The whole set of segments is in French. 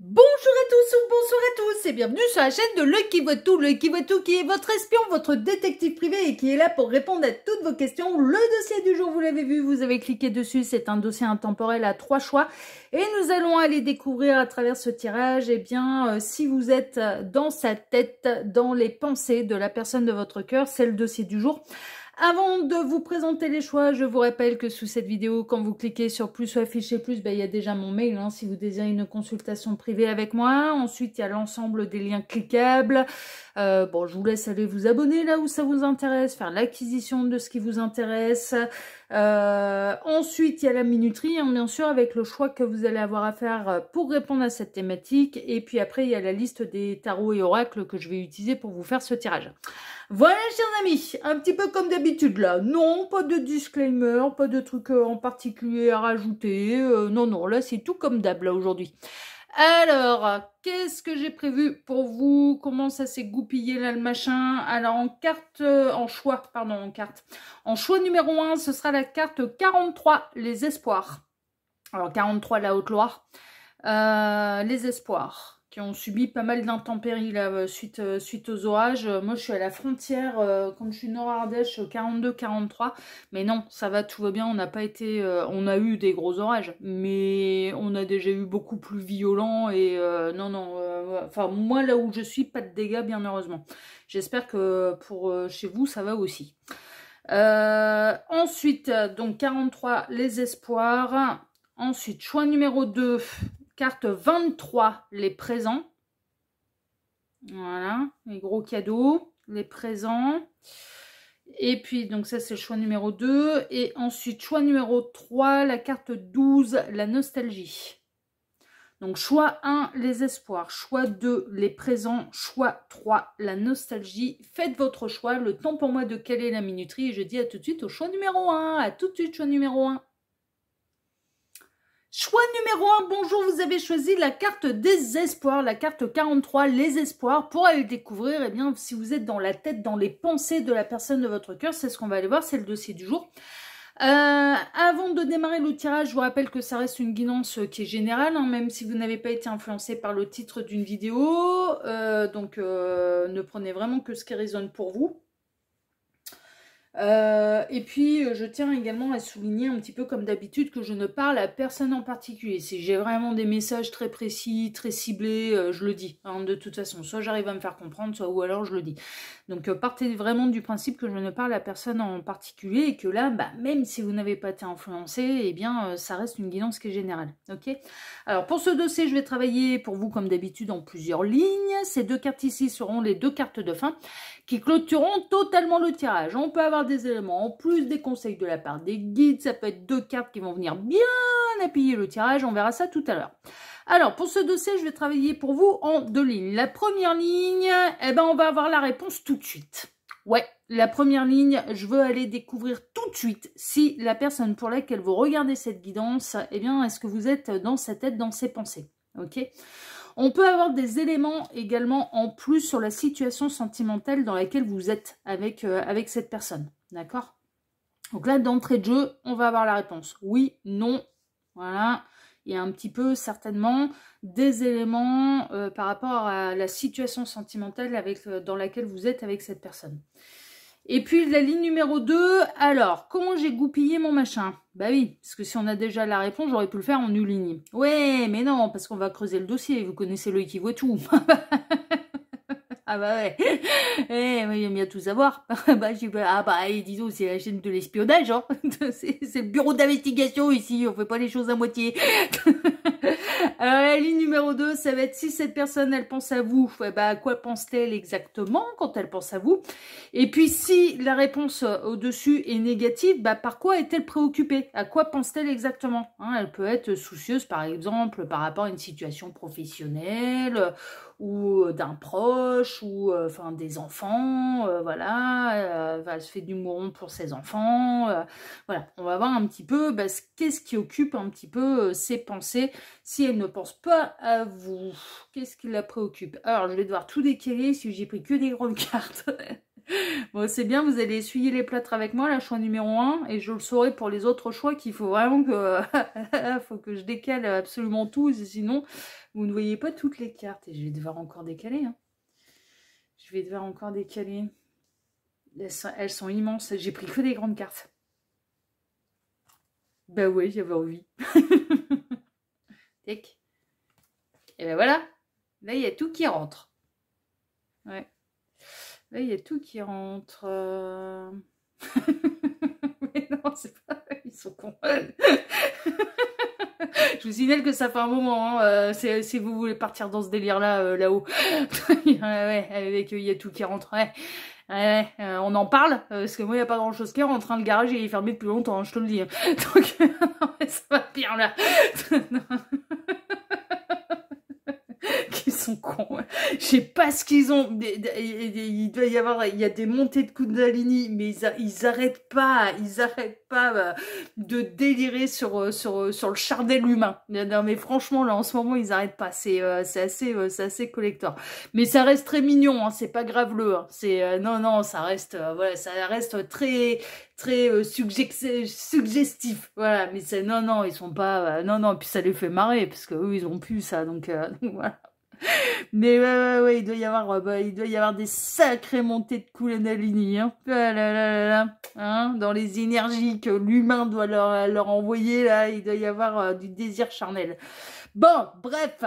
Bonjour à tous ou bonsoir à tous et bienvenue sur la chaîne de L'Œil qui voit tout qui est votre espion, votre détective privé et qui est là pour répondre à toutes vos questions. Le dossier du jour, vous l'avez vu, vous avez cliqué dessus, c'est un dossier intemporel à 3 choix et nous allons aller découvrir à travers ce tirage, si vous êtes dans sa tête, dans les pensées de la personne de votre cœur, c'est le dossier du jour. Avant de vous présenter les choix, je vous rappelle que sous cette vidéo, quand vous cliquez sur plus ou afficher plus, il y a déjà mon mail si vous désirez une consultation privée avec moi. Ensuite, il y a l'ensemble des liens cliquables. Je vous laisse aller vous abonner là où ça vous intéresse, faire l'acquisition de ce qui vous intéresse. Ensuite, il y a la minuterie, bien sûr, avec le choix que vous allez avoir à faire pour répondre à cette thématique. Et puis après, il y a la liste des tarots et oracles que je vais utiliser pour vous faire ce tirage. Voilà, chers amis, un petit peu comme d'habitude là. Non, pas de disclaimer, pas de truc en particulier à rajouter. Non, là c'est tout comme d'hab là aujourd'hui. Alors, qu'est-ce que j'ai prévu pour vous? Comment ça s'est goupillé là le machin? Alors en choix numéro 1, ce sera la carte 43, les espoirs. Alors 43, la Haute-Loire. Les espoirs qui ont subi pas mal d'intempéries là suite aux orages. Moi je suis à la frontière, comme je suis Nord-Ardèche, 42-43, mais non, ça va, tout va bien. On n'a pas été, on a eu des gros orages, mais on a déjà eu beaucoup plus violents et enfin moi là où je suis, pas de dégâts bien heureusement. J'espère que pour chez vous ça va aussi. Ensuite, donc 43, les espoirs. Ensuite, choix numéro 2, carte 23, les présents. Voilà, les gros cadeaux, les présents. Et puis, donc ça, c'est le choix numéro 2. Et ensuite, choix numéro 3, la carte 12, la nostalgie. Donc, choix 1, les espoirs. Choix 2, les présents. Choix 3, la nostalgie. Faites votre choix. Le temps pour moi de caler la minuterie. Et je dis à tout de suite au choix numéro 1. À tout de suite, choix numéro 1. Choix numéro 1, bonjour, vous avez choisi la carte des espoirs, la carte 43, les espoirs, pour aller découvrir, si vous êtes dans la tête, dans les pensées de la personne de votre cœur, c'est ce qu'on va aller voir, c'est le dossier du jour. Avant de démarrer le tirage, je vous rappelle que ça reste une guidance qui est générale, même si vous n'avez pas été influencé par le titre d'une vidéo, ne prenez vraiment que ce qui résonne pour vous. Je tiens également à souligner un petit peu comme d'habitude que je ne parle à personne en particulier. Si j'ai vraiment des messages très précis, très ciblés, je le dis. De toute façon, soit j'arrive à me faire comprendre, soit ou alors je le dis. Donc partez vraiment du principe que je ne parle à personne en particulier et que là, même si vous n'avez pas été influencé, ça reste une guidance qui est générale. Ok. Alors pour ce dossier, je vais travailler pour vous comme d'habitude en plusieurs lignes. Ces deux cartes ici seront les deux cartes de fin qui clôtureront totalement le tirage. On peut avoir des éléments en plus, des conseils de la part des guides, ça peut être deux cartes qui vont venir bien appuyer le tirage, on verra ça tout à l'heure. Alors, pour ce dossier, je vais travailler pour vous en deux lignes. La première ligne, on va avoir la réponse tout de suite. Ouais, la première ligne, je veux aller découvrir tout de suite si la personne pour laquelle vous regardez cette guidance, est-ce que vous êtes dans sa tête, dans ses pensées, ok ? On peut avoir des éléments également en plus sur la situation sentimentale dans laquelle vous êtes avec cette personne. D'accord? Donc là, d'entrée de jeu, on va avoir la réponse. Oui, non, voilà. Il y a un petit peu, certainement, des éléments par rapport à la situation sentimentale dans laquelle vous êtes avec cette personne. Et puis la ligne numéro 2, alors, comment j'ai goupillé mon machin? Bah oui, parce que si on a déjà la réponse, j'aurais pu le faire en une ligne. Ouais, mais non, parce qu'on va creuser le dossier, vous connaissez L'Œil qui voit tout. Ah bah ouais, il aime bien tout savoir. Disons, c'est la chaîne de l'espionnage, hein. C'est le bureau d'investigation ici, on fait pas les choses à moitié. La ligne numéro 2, ça va être si cette personne, elle pense à vous, à quoi pense-t-elle exactement quand elle pense à vous? Et puis si la réponse au-dessus est négative, par quoi est-elle préoccupée? À quoi pense-t-elle exactement? Elle peut être soucieuse, par exemple, par rapport à une situation professionnelle, ou d'un proche, ou des enfants, elle se fait du mouron pour ses enfants, voilà, on va voir un petit peu qu'est-ce qui occupe un petit peu ses pensées, si elle ne pense pas à vous, qu'est-ce qui la préoccupe? Alors je vais devoir tout décaler si j'ai pris que des grandes cartes. Bon, c'est bien, vous allez essuyer les plâtres avec moi, là, choix numéro 1, et je le saurai pour les autres choix qu'il faut vraiment que... faut que je décale absolument tout, sinon, vous ne voyez pas toutes les cartes, et je vais devoir encore décaler, hein. Je vais devoir encore décaler. Elles sont immenses, j'ai pris que des grandes cartes. Bah ouais, j'avais envie. Tac. Et ben voilà, là, il y a tout qui rentre. Ouais. Là, il y a tout qui rentre. Mais non, c'est pas... Ils sont cons. Je vous signale que ça fait un moment, hein, si vous voulez partir dans ce délire-là, là-haut. Ouais, avec il y a tout qui rentre. Ouais. Ouais, on en parle, parce que moi, il n'y a pas grand-chose qui rentre. Le garage, il est fermé depuis longtemps, hein, je te le dis. Donc, non, ça va pire, là. Qu'ils sont cons. Je sais pas ce qu'ils ont. Il doit y avoir, il y a des montées de Kundalini, mais ils arrêtent pas de délirer sur le chardel humain. Non, mais franchement, là, en ce moment, ils arrêtent pas. C'est assez collector. Mais ça reste très mignon, hein, c'est pas graveleux. Hein. Non, ça reste, voilà, ça reste très suggestif, voilà, mais c'est non, ils sont pas, non, puis ça les fait marrer, parce que eux, ils ont plus ça, donc voilà. Mais ouais, il doit y avoir des sacrées montées de Kundalini, hein. Ah là là là, hein, dans les énergies que l'humain doit leur envoyer, là, il doit y avoir du désir charnel. Bon, bref,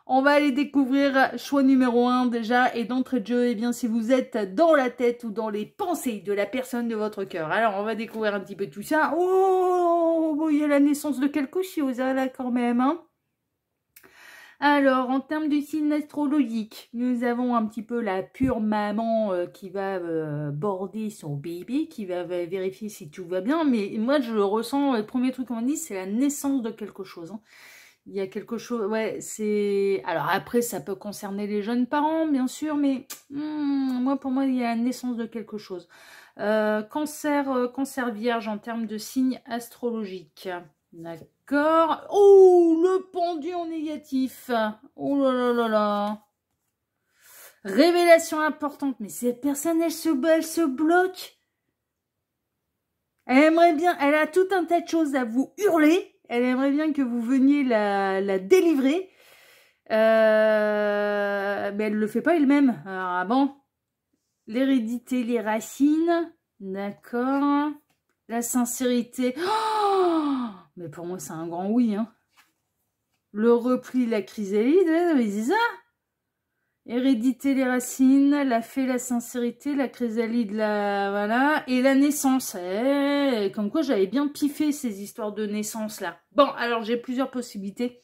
on va aller découvrir choix numéro 1 déjà, et d'entrée de jeu, eh bien, si vous êtes dans la tête ou dans les pensées de la personne de votre cœur. Alors, on va découvrir un petit peu tout ça. Oh, il y a la naissance de quelque chose, là, quand même, hein. Alors, en termes du signe astrologique, nous avons un petit peu la pure maman qui va border son bébé, qui va vérifier si tout va bien. Mais moi, je le ressens, le premier truc qu'on me dit, c'est la naissance de quelque chose, hein. Il y a quelque chose, ouais, c'est... Alors après, ça peut concerner les jeunes parents, bien sûr, mais pour moi, il y a la naissance de quelque chose. Cancer vierge en termes de signe astrologique. D'accord. Oh, le pendu en négatif. Oh là là là là. Révélation importante, mais cette personne, elle se bloque. Elle aimerait bien, elle a tout un tas de choses à vous hurler. Elle aimerait bien que vous veniez la délivrer. Mais elle ne le fait pas elle-même. Ah bon? L'hérédité, les racines. D'accord. La sincérité. Oh, mais pour moi, c'est un grand oui. Hein. Le repli, la chrysalide. Mais c'est ça. Hérédité, les racines, la fée, la sincérité, la chrysalide, voilà, et la naissance. Comme quoi, j'avais bien piffé ces histoires de naissance, là. Bon, alors, j'ai plusieurs possibilités.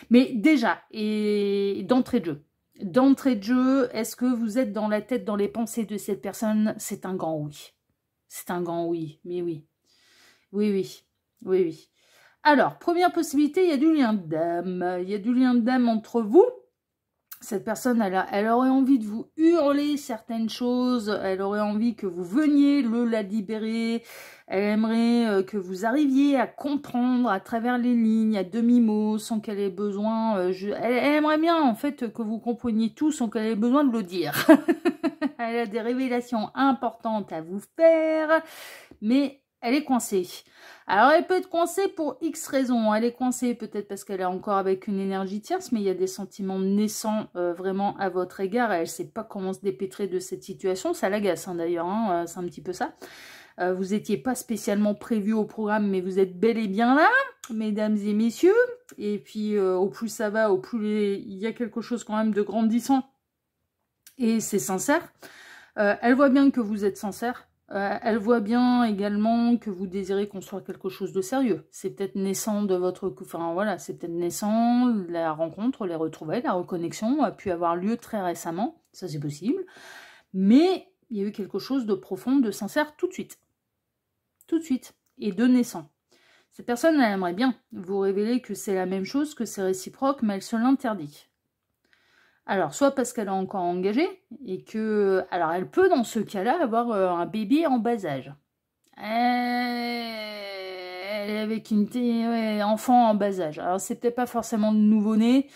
Mais déjà, et d'entrée de jeu. D'entrée de jeu, est-ce que vous êtes dans la tête, dans les pensées de cette personne? C'est un grand oui. C'est un grand oui, mais oui. Oui. Alors, première possibilité, il y a du lien d'âme. Il y a du lien d'âme entre vous. Cette personne, elle aurait envie de vous hurler certaines choses, elle aurait envie que vous veniez la libérer, elle aimerait que vous arriviez à comprendre à travers les lignes, à demi-mot, sans qu'elle ait besoin, elle aimerait bien en fait que vous compreniez tout sans qu'elle ait besoin de le dire. Elle a des révélations importantes à vous faire, mais elle est coincée. Alors, elle peut être coincée pour X raisons. Elle est coincée peut-être parce qu'elle est encore avec une énergie tierce, mais il y a des sentiments naissants vraiment à votre égard. Elle ne sait pas comment se dépêtrer de cette situation. Ça l'agace d'ailleurs, hein, c'est un petit peu ça. Vous n'étiez pas spécialement prévu au programme, mais vous êtes bel et bien là, mesdames et messieurs. Et puis, au plus ça va, au plus il y a quelque chose quand même de grandissant. Et c'est sincère. Elle voit bien que vous êtes sincère. Elle voit bien également que vous désirez construire quelque chose de sérieux. C'est peut-être naissant de votre... Enfin voilà, c'est peut-être naissant, la rencontre, les retrouvailles, la reconnexion a pu avoir lieu très récemment. Ça, c'est possible. Mais il y a eu quelque chose de profond, de sincère tout de suite. Tout de suite. Et de naissant. Cette personne, elle aimerait bien vous révéler que c'est la même chose, que c'est réciproque, mais elle se l'interdit. Alors, soit parce qu'elle est encore engagée, et que... Alors, elle peut, dans ce cas-là, avoir un bébé en bas âge. Elle est avec une enfant en bas âge. Alors, c'est peut-être pas forcément de nouveau-né.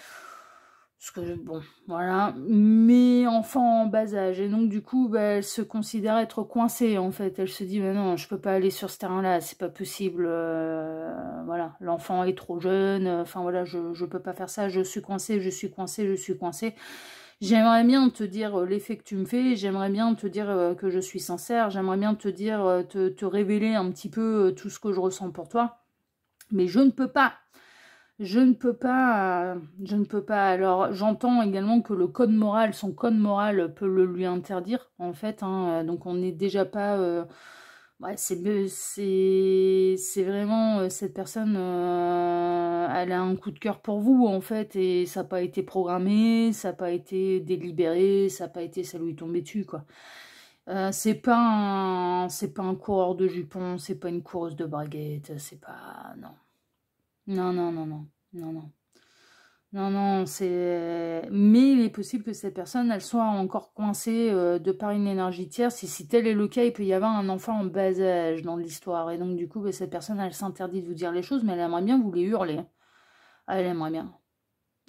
Parce que, bon, voilà. Mais enfant en bas âge. Et donc, du coup, bah, elle se considère être coincée, en fait. Elle se dit, mais non, je peux pas aller sur ce terrain-là, c'est pas possible. Voilà, l'enfant est trop jeune. Enfin, voilà, je peux pas faire ça. Je suis coincée, je suis coincée, je suis coincée. J'aimerais bien te dire l'effet que tu me fais. J'aimerais bien te dire que je suis sincère. J'aimerais bien te dire, te révéler un petit peu tout ce que je ressens pour toi. Mais je ne peux pas. Je ne peux pas, je ne peux pas. Alors, j'entends également que le code moral, son code moral peut le lui interdire, en fait. Hein, donc, on n'est déjà pas... ouais, c'est vraiment... cette personne, elle a un coup de cœur pour vous, en fait, et ça n'a pas été programmé, ça n'a pas été délibéré, ça n'a pas été... ça lui tombait dessus, quoi. C'est pas un coureur de jupons, c'est pas une coureuse de baguettes, c'est pas... Non. Non, non, non, non, non, non. Non, non, c'est... Mais il est possible que cette personne, elle soit encore coincée de par une énergie tierce. Et si tel est le cas, il peut y avoir un enfant en bas âge dans l'histoire. Et donc, du coup, bah, cette personne, elle s'interdit de vous dire les choses, mais elle aimerait bien vous les hurler. Ah, elle aimerait bien.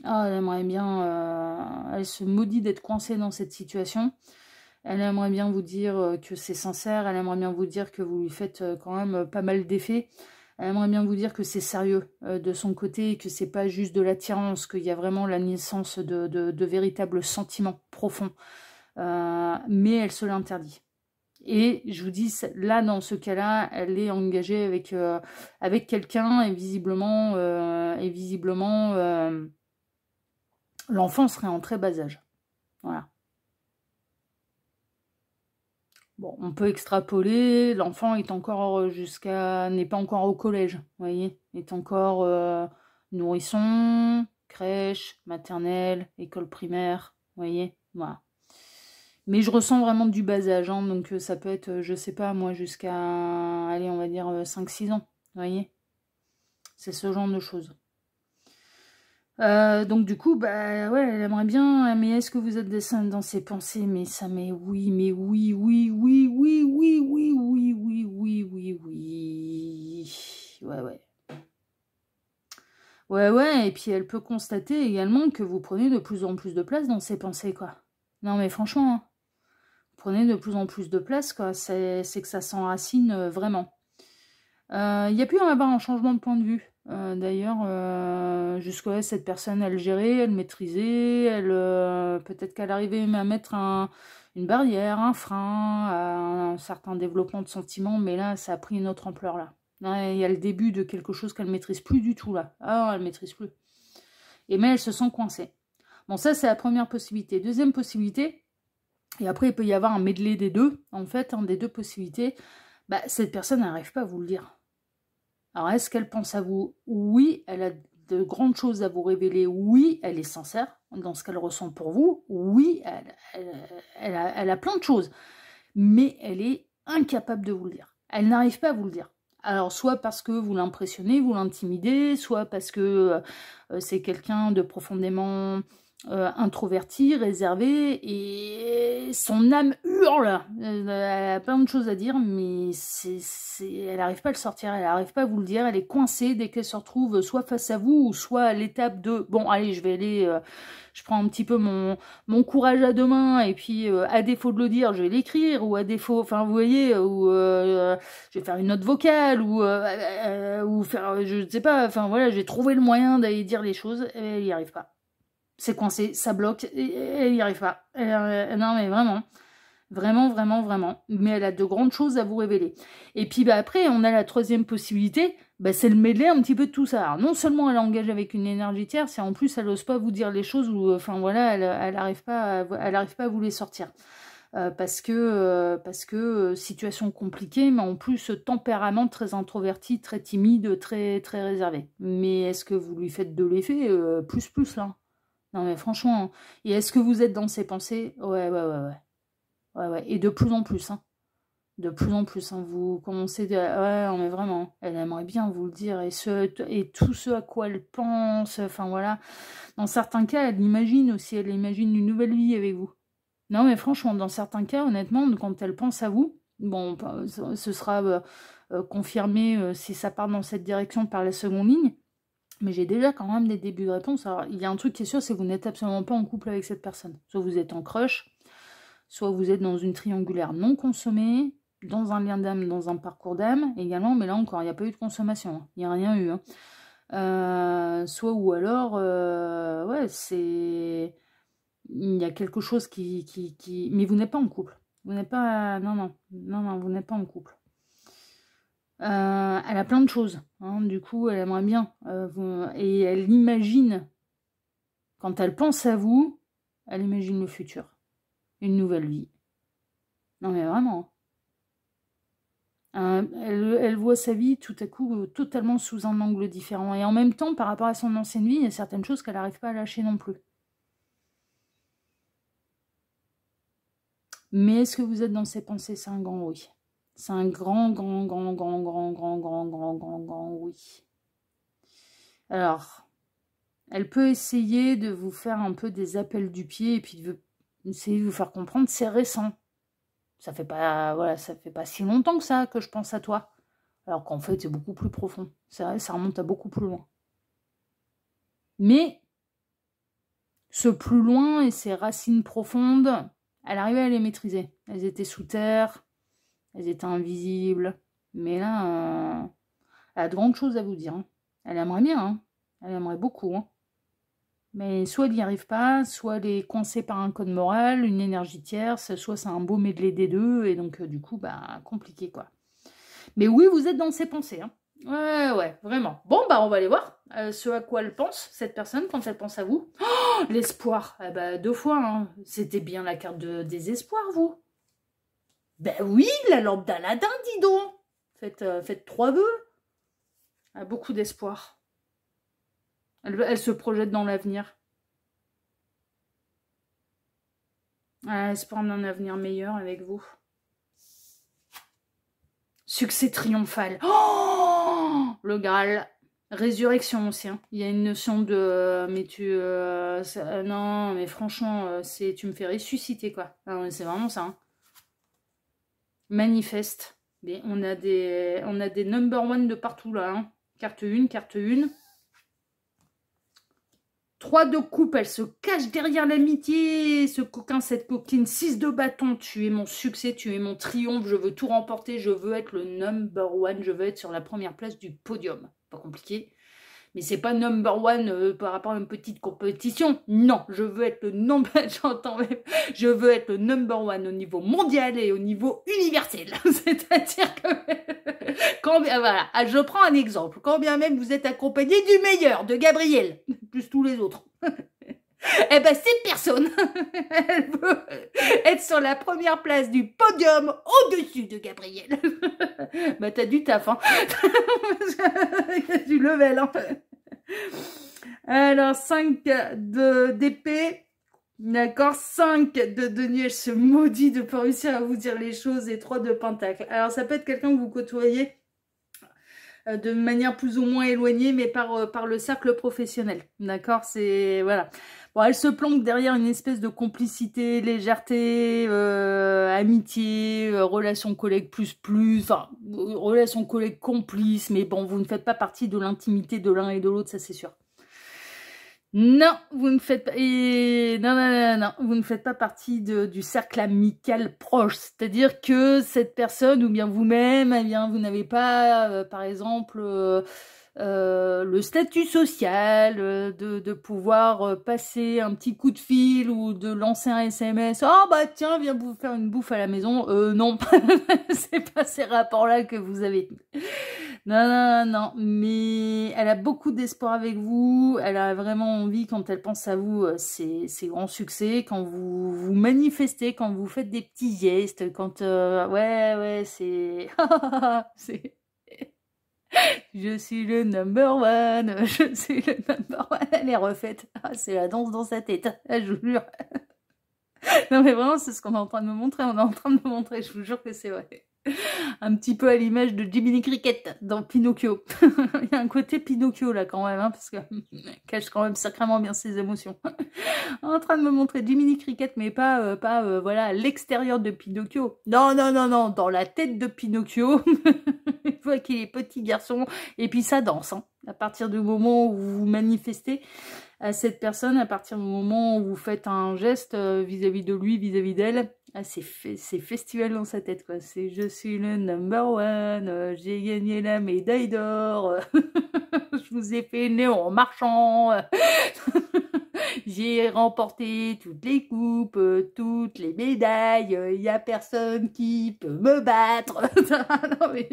Ah, elle aimerait bien... elle se maudit d'être coincée dans cette situation. Elle aimerait bien vous dire que c'est sincère. Elle aimerait bien vous dire que vous lui faites quand même pas mal d'effets. Elle aimerait bien vous dire que c'est sérieux de son côté, que c'est pas juste de l'attirance, qu'il y a vraiment la naissance de véritables sentiments profonds. Mais elle se l'interdit. Et je vous dis, là, dans ce cas-là, elle est engagée avec quelqu'un et visiblement l'enfant serait en très bas âge. Voilà. Bon, on peut extrapoler, l'enfant est encore n'est pas encore au collège, vous voyez, est encore nourrisson, crèche, maternelle, école primaire, vous voyez, voilà. Mais je ressens vraiment du bas âge, hein, donc ça peut être, je sais pas, moi, jusqu'à, allez, on va dire 5-6 ans, vous voyez. C'est ce genre de choses. Donc du coup, bah ouais, elle aimerait bien, mais est-ce que vous êtes dans ses pensées? Mais ça, mais oui, oui, oui, oui, oui, oui, oui, oui, oui, oui, oui, oui. Ouais, ouais. Ouais, ouais, et puis elle peut constater également que vous prenez de plus en plus de place dans ses pensées, quoi. Non mais franchement, hein, vous prenez de plus en plus de place, quoi. C'est que ça s'enracine vraiment. Il y a pu en avoir un changement de point de vue. D'ailleurs, jusque-là, cette personne, elle gérait, elle maîtrisait, peut-être qu'elle arrivait même à mettre une barrière, un frein à un certain développement de sentiments, mais là, ça a pris une autre ampleur, là. Là, il y a le début de quelque chose qu'elle maîtrise plus du tout, là. Ah, elle maîtrise plus. Et mais elle se sent coincée. Bon, ça, c'est la première possibilité. Deuxième possibilité, et après, il peut y avoir un medley des deux, en fait, des deux possibilités. Bah, cette personne n'arrive pas à vous le dire. Alors, est-ce qu'elle pense à vous? Oui, elle a de grandes choses à vous révéler. Oui, elle est sincère dans ce qu'elle ressent pour vous. Oui, elle a plein de choses. Mais elle est incapable de vous le dire. Elle n'arrive pas à vous le dire. Alors, soit parce que vous l'impressionnez, vous l'intimidez, soit parce que c'est quelqu'un de profondément introverti, réservé, et son âme hurle. Elle a plein de choses à dire, mais elle n'arrive pas à le sortir, elle n'arrive pas à vous le dire, elle est coincée dès qu'elle se retrouve soit face à vous, ou soit à l'étape de, bon, allez, je vais aller, je prends un petit peu mon courage à deux mains, et puis à défaut de le dire, je vais l'écrire, ou à défaut, enfin, vous voyez, ou je vais faire une note vocale, ou faire, je ne sais pas, enfin, voilà, j'ai trouvé le moyen d'aller dire les choses, et elle n'y arrive pas. C'est coincé, ça bloque, et elle n'y arrive pas. Non, mais vraiment, vraiment, vraiment, vraiment. Mais elle a de grandes choses à vous révéler. Et puis bah, après, on a la troisième possibilité, bah, c'est le mêler un petit peu de tout ça. Alors, non seulement elle engage avec une énergie tierce, et en plus, elle n'ose pas vous dire les choses, ou enfin voilà, elle n'arrive pas, à vous les sortir. Parce que situation compliquée, mais en plus tempérament très introverti, très timide, très, très réservé. Mais est-ce que vous lui faites de l'effet? Plus là. Non mais franchement, et est-ce que vous êtes dans ses pensées? Ouais, ouais, ouais, ouais. Ouais, ouais. Et de plus en plus, hein. De plus en plus, hein. Vous commencez à... Ouais, non, mais vraiment, elle aimerait bien vous le dire. Et tout ce à quoi elle pense, enfin voilà. Dans certains cas, elle imagine aussi, elle imagine une nouvelle vie avec vous. Non mais franchement, dans certains cas, honnêtement, quand elle pense à vous, bon, ce sera confirmé si ça part dans cette direction par la seconde ligne. Mais j'ai déjà quand même des débuts de réponse. Alors, il y a un truc qui est sûr, c'est que vous n'êtes absolument pas en couple avec cette personne. Soit vous êtes en crush, soit vous êtes dans une triangulaire non consommée, dans un lien d'âme, dans un parcours d'âme également, mais là encore, il n'y a pas eu de consommation, hein. Il n'y a rien eu. Soit ou alors, ouais, c'est... Il y a quelque chose qui... Mais vous n'êtes pas en couple. Vous n'êtes pas... Non, vous n'êtes pas en couple. Elle a plein de choses, hein, du coup, elle aimerait bien. Et elle imagine, quand elle pense à vous, elle imagine le futur. Une nouvelle vie. Non mais vraiment. Elle voit sa vie tout à coup totalement sous un angle différent. Et en même temps, par rapport à son ancienne vie, il y a certaines choses qu'elle n'arrive pas à lâcher non plus. Mais est-ce que vous êtes dans ses pensées? C'est un grand oui. C'est un grand oui. Alors, elle peut essayer de vous faire un peu des appels du pied et puis essayer de vous faire comprendre c'est récent. Ça fait pas, voilà, ça fait pas si longtemps que ça que je pense à toi. Alors qu'en fait, c'est beaucoup plus profond. C'est vrai, ça remonte à beaucoup plus loin. Mais ce plus loin et ces racines profondes, elle arrivait à les maîtriser. Elles étaient sous terre, elles étaient invisibles. Mais là, elle a de grandes choses à vous dire. Hein. Elle aimerait bien, hein. Elle aimerait beaucoup. Hein. Mais soit elle n'y arrive pas, soit elle est coincée par un code moral, une énergie tierce, soit c'est un beau medley des deux, et donc du coup, bah, compliqué quoi. Mais oui, vous êtes dans ses pensées. Hein. Ouais, vraiment. Bon, bah on va aller voir ce à quoi elle pense, cette personne, quand elle pense à vous. Oh, l'espoir. Eh bah, 2 fois, hein. C'était bien la carte de désespoir, vous. Ben oui, la lampe d'Aladin, dis donc. Faites 3 vœux. Beaucoup d'espoir. Elle se projette dans l'avenir. Espoir d'un avenir meilleur avec vous. Succès triomphal. Oh, le Graal. Résurrection aussi. Hein. Il y a une notion de... Mais non, mais franchement, tu me fais ressusciter, quoi. C'est vraiment ça. Hein. Manifeste. Mais on a des number one de partout, là. Hein. Carte 1, carte 1. 3 de coupe, elle se cache derrière l'amitié. Ce coquin, cette coquine. 6 de bâton, tu es mon succès, tu es mon triomphe. Je veux tout remporter, je veux être le number one. Je veux être sur la première place du podium. Pas compliqué. Mais c'est pas number one par rapport à une petite compétition. Non, je veux être le number... J'entends même. Je veux être le number one au niveau mondial et au niveau universel. C'est-à-dire que... Voilà, je prends un exemple. Quand bien même vous êtes accompagné du meilleur, de Gabriel, plus tous les autres. Eh ben cette personne, elle veut être sur la première place du podium au-dessus de Gabriel. Bah t'as du taf, hein. Du level, hein. Alors 5 d'épée. D'accord, 5 de denier, elle se maudit de ne pas réussir à vous dire les choses, et 3 de pentacle. Alors ça peut être quelqu'un que vous côtoyez de manière plus ou moins éloignée, mais par le cercle professionnel. D'accord, c'est... Voilà. Bon, elle se planque derrière une espèce de complicité, légèreté, amitié, relation collègue enfin, relation collègue complice, mais bon, vous ne faites pas partie de l'intimité de l'un et de l'autre, ça c'est sûr. Non, vous ne faites pas... Non, vous ne faites pas partie du cercle amical proche. C'est-à-dire que cette personne, ou bien vous-même, eh bien, vous n'avez pas, par exemple, le statut social de pouvoir passer un petit coup de fil ou de lancer un SMS. Oh bah tiens, viens vous faire une bouffe à la maison. Non, c'est pas ces rapports-là que vous avez. Non, mais elle a beaucoup d'espoir avec vous, elle a vraiment envie, quand elle pense à vous, c'est grand succès, quand vous manifestez, quand vous faites des petits gestes, quand... ouais, c'est... Je suis le number one, je suis le number one, elle est refaite, c'est la danse dans sa tête, je vous jure. Non mais vraiment, c'est ce qu'on est en train de me montrer, je vous jure que c'est vrai. Un petit peu à l'image de Jiminy Cricket dans Pinocchio. Il y a un côté Pinocchio là quand même, hein, parce que cache quand même sacrément bien ses émotions. En train de me montrer Jiminy Cricket, mais pas voilà, à l'extérieur de Pinocchio. Non, dans la tête de Pinocchio. Une fois qu'il est petit garçon, et puis ça danse. Hein. À partir du moment où vous manifestez à cette personne, à partir du moment où vous faites un geste vis-à-vis de lui, vis-à-vis d'elle, c'est festival dans sa tête, quoi. C'est je suis le number one, j'ai gagné la médaille d'or, je vous ai fait né en marchant, j'ai remporté toutes les coupes, toutes les médailles, il n'y a personne qui peut me battre. Non, mais...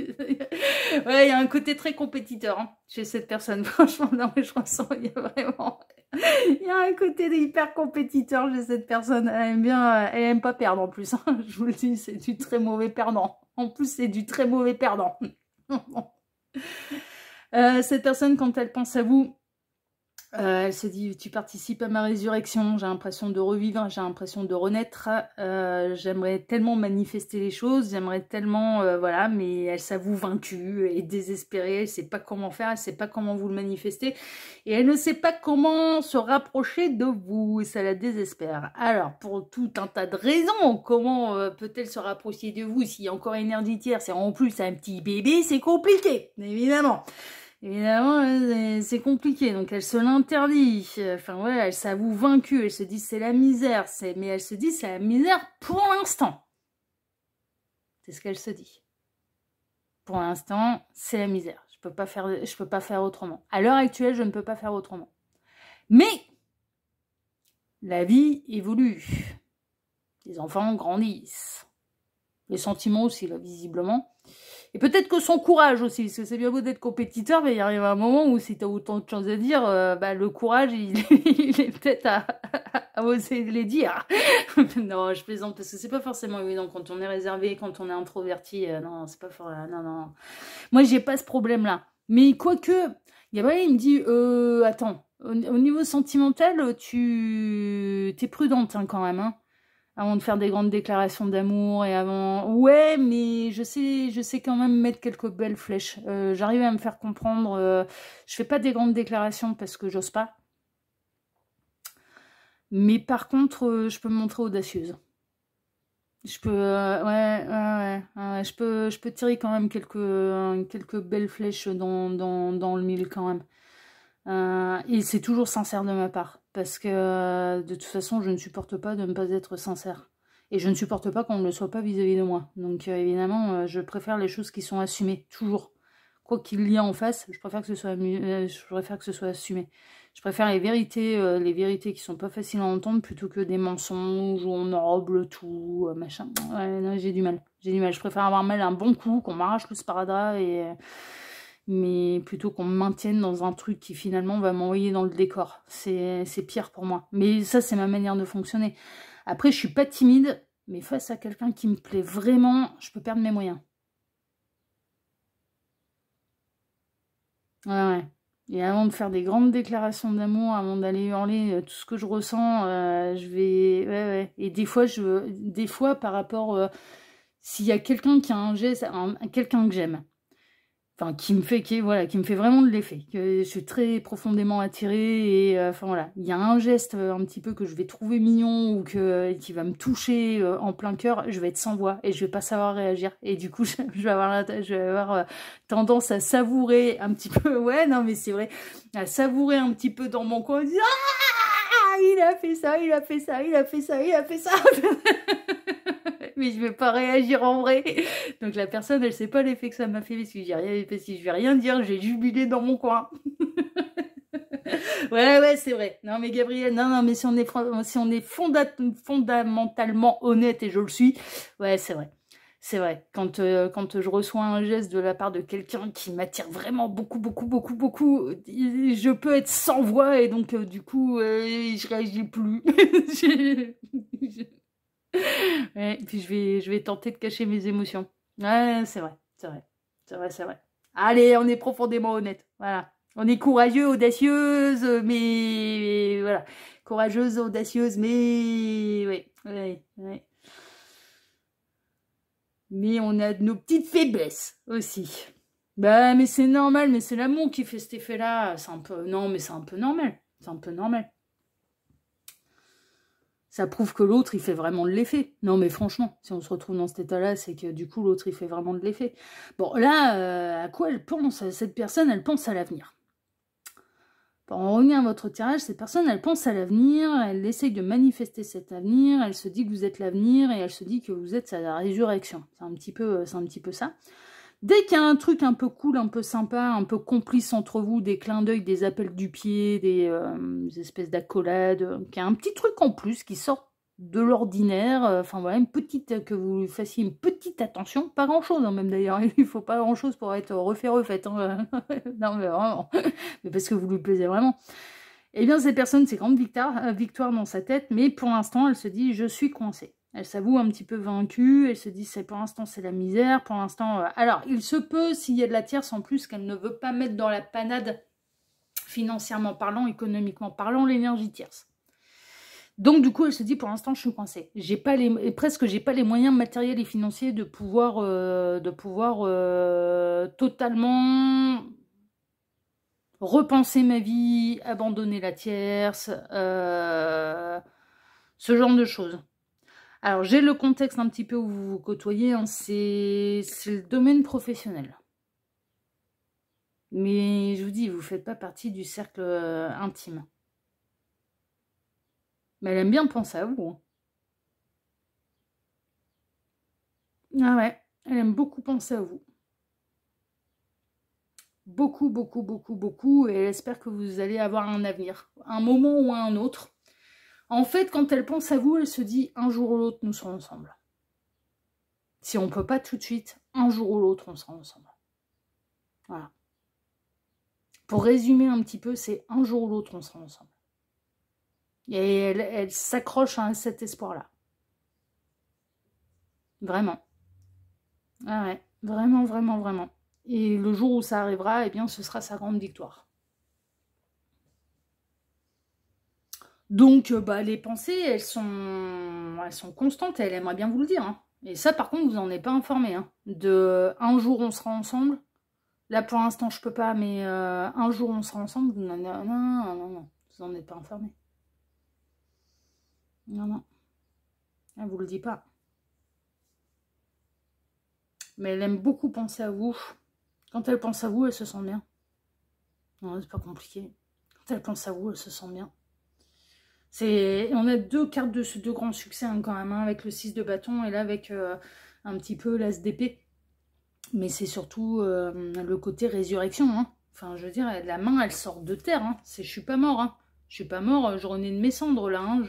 ouais, il y a un côté très compétiteur hein, chez cette personne, franchement, non mais je ressens, il y a vraiment... Il y a un côté hyper compétiteur chez cette personne. Elle aime pas perdre en plus. Hein. Je vous le dis, c'est du très mauvais perdant. En plus, c'est du très mauvais perdant. Cette personne, quand elle pense à vous, elle se dit, tu participes à ma résurrection, j'ai l'impression de revivre, j'ai l'impression de renaître, j'aimerais tellement manifester les choses, j'aimerais tellement, voilà, mais elle s'avoue vaincue et désespérée, elle ne sait pas comment faire, elle ne sait pas comment vous le manifester, et elle ne sait pas comment se rapprocher de vous, et ça la désespère. Alors, pour tout un tas de raisons, comment peut-elle se rapprocher de vous s'il y a encore énergétière, c'est en plus un petit bébé, c'est compliqué, évidemment. Évidemment, c'est compliqué, donc elle se l'interdit, enfin ouais, elle s'avoue vaincue, elle se dit c'est la misère, mais elle se dit c'est la misère pour l'instant. C'est ce qu'elle se dit. Pour l'instant, c'est la misère, je peux pas faire autrement. À l'heure actuelle, je ne peux pas faire autrement. Mais, la vie évolue, les enfants grandissent, les sentiments aussi, là, visiblement. Et peut-être que son courage aussi, parce que c'est bien beau d'être compétiteur, mais il arrive un moment où si tu as autant de choses à dire, le courage, il est peut-être à oser les dire. Non, je plaisante, parce que c'est pas forcément évident quand on est réservé, quand on est introverti. Non, c'est pas fort. Non. Moi, j'ai pas ce problème-là. Mais quoique, Gabriel, il me dit, attends, au niveau sentimental, t'es prudente hein, quand même, hein. Avant de faire des grandes déclarations d'amour et avant... Ouais, mais je sais quand même mettre quelques belles flèches. J'arrive à me faire comprendre. Je fais pas des grandes déclarations parce que j'ose pas. Mais par contre, je peux me montrer audacieuse. Je peux... ouais, je peux tirer quand même quelques belles flèches dans le mille quand même. Et c'est toujours sincère de ma part, parce que de toute façon, je ne supporte pas de ne pas être sincère. Et je ne supporte pas qu'on ne le soit pas vis-à-vis de moi. Donc évidemment, je préfère les choses qui sont assumées, toujours. Quoi qu'il y ait en face, je préfère que ce soit assumé. Je préfère les vérités qui sont pas faciles à entendre, plutôt que des mensonges où on enrobe tout, machin. Ouais, non, j'ai du mal. Je préfère avoir mal un bon coup, qu'on m'arrache le sparadrap mais plutôt qu'on me maintienne dans un truc qui finalement va m'envoyer dans le décor. C'est pire pour moi. Mais ça, c'est ma manière de fonctionner. Après, je suis pas timide, mais face à quelqu'un qui me plaît vraiment, je peux perdre mes moyens. Ouais. Et avant de faire des grandes déclarations d'amour, avant d'aller hurler tout ce que je ressens, je vais... Ouais. Et des fois, par rapport... s'il y a quelqu'un qui a un geste, quelqu'un que j'aime, enfin, qui me fait vraiment de l'effet, que je suis très profondément attirée, et enfin voilà, il y a un geste un petit peu que je vais trouver mignon, ou qui va me toucher en plein cœur, je vais être sans voix, et je vais pas savoir réagir, et du coup, je vais avoir tendance à savourer un petit peu, ouais, non mais c'est vrai, à savourer un petit peu dans mon coin, en disant, ah, il a fait ça, il a fait ça, il a fait ça, il a fait ça. Mais je vais pas réagir en vrai. Donc la personne, elle sait pas l'effet que ça m'a fait, parce que je vais rien dire, j'ai jubilé dans mon coin. Ouais, c'est vrai. Non mais Gabriel, non, mais si on est fondamentalement honnête, et je le suis, ouais, c'est vrai. C'est vrai, quand je reçois un geste de la part de quelqu'un qui m'attire vraiment beaucoup, je peux être sans voix, et donc du coup, je réagis plus. Ouais, et puis je vais tenter de cacher mes émotions. Ouais, c'est vrai. Allez, on est profondément honnête. Voilà. On est courageux, audacieuse, mais voilà. Courageuse, audacieuse, mais ouais. Mais on a nos petites faiblesses aussi. Bah, mais c'est normal, mais c'est l'amour qui fait cet effet-là. C'est un peu normal. C'est un peu normal. Ça prouve que l'autre, il fait vraiment de l'effet. Non, mais franchement, si on se retrouve dans cet état-là, c'est que du coup, l'autre, il fait vraiment de l'effet. Bon, là, à quoi elle pense? Cette personne, elle pense à l'avenir. Pour en revenir à votre tirage, cette personne, elle pense à l'avenir, elle essaye de manifester cet avenir, elle se dit que vous êtes l'avenir et elle se dit que vous êtes sa résurrection. C'est un petit peu ça. Dès qu'il y a un truc un peu cool, un peu sympa, un peu complice entre vous, des clins d'œil, des appels du pied, des espèces d'accolades, qu'il y a un petit truc en plus qui sort de l'ordinaire, enfin voilà, que vous fassiez une petite attention, pas grand chose même d'ailleurs, il faut pas grand chose pour être refait, hein. Non mais vraiment, mais parce que vous lui plaisez vraiment. Eh bien cette personne, c'est grande victoire dans sa tête, mais pour l'instant elle se dit je suis coincée. Elle s'avoue un petit peu vaincue, elle se dit pour l'instant c'est la misère, pour l'instant... Alors il se peut s'il y a de la tierce en plus qu'elle ne veut pas mettre dans la panade financièrement parlant, économiquement parlant, l'énergie tierce. Donc, du coup, elle se dit, pour l'instant, je suis coincée. J'ai pas les moyens matériels et financiers de pouvoir totalement repenser ma vie, abandonner la tierce, ce genre de choses. Alors, j'ai le contexte un petit peu où vous vous côtoyez, hein, c'est le domaine professionnel. Mais je vous dis, vous ne faites pas partie du cercle intime. Mais elle aime bien penser à vous. Ah ouais, elle aime beaucoup penser à vous. Beaucoup, beaucoup, beaucoup, beaucoup. Et elle espère que vous allez avoir un avenir. Un moment ou un autre. En fait, quand elle pense à vous, elle se dit, un jour ou l'autre, nous serons ensemble. Si on ne peut pas tout de suite, un jour ou l'autre, on sera ensemble. Voilà. Pour résumer un petit peu, c'est un jour ou l'autre, on sera ensemble. Et elle s'accroche à cet espoir-là. Vraiment. Ah ouais, vraiment, vraiment, vraiment. Et le jour où ça arrivera, eh bien, ce sera sa grande victoire. Donc, les pensées, elles sont constantes, elle aimerait bien vous le dire. Hein. Et ça, par contre, vous n'en êtes pas informé. Hein. De un jour, on sera ensemble. Là, pour l'instant, je peux pas, mais un jour, on sera ensemble. Non, non, non, non, non. Vous n'en êtes pas informé. Non, non. Elle vous le dit pas. Mais elle aime beaucoup penser à vous. Quand elle pense à vous, elle se sent bien. Non, c'est pas compliqué. Quand elle pense à vous, elle se sent bien. On a deux cartes de deux grands succès hein, quand même, hein, avec le 6 de bâton et là avec un petit peu l'as d'épée. Mais c'est surtout le côté résurrection. Hein. Enfin, je veux dire, la main, elle sort de terre. Hein. Je suis pas mort. Hein. Je suis pas mort, je renais de mes cendres là. Hein.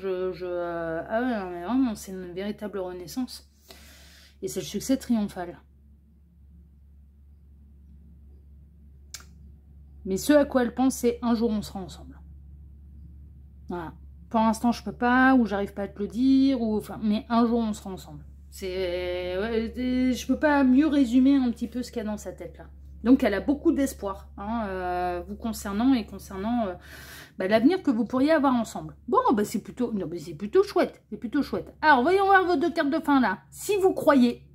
Ah ouais, non, mais vraiment, c'est une véritable renaissance. Et c'est le succès triomphal. Mais ce à quoi elle pense, c'est un jour on sera ensemble. Voilà. Pour l'instant, je peux pas, ou j'arrive pas à te le dire, mais un jour on sera ensemble. Je peux pas mieux résumer un petit peu ce qu'il y a dans sa tête là. Donc elle a beaucoup d'espoir hein, vous concernant et concernant l'avenir que vous pourriez avoir ensemble. Bon, c'est plutôt chouette, c'est plutôt chouette. Alors voyons voir vos deux cartes de fin là. Si vous croyez,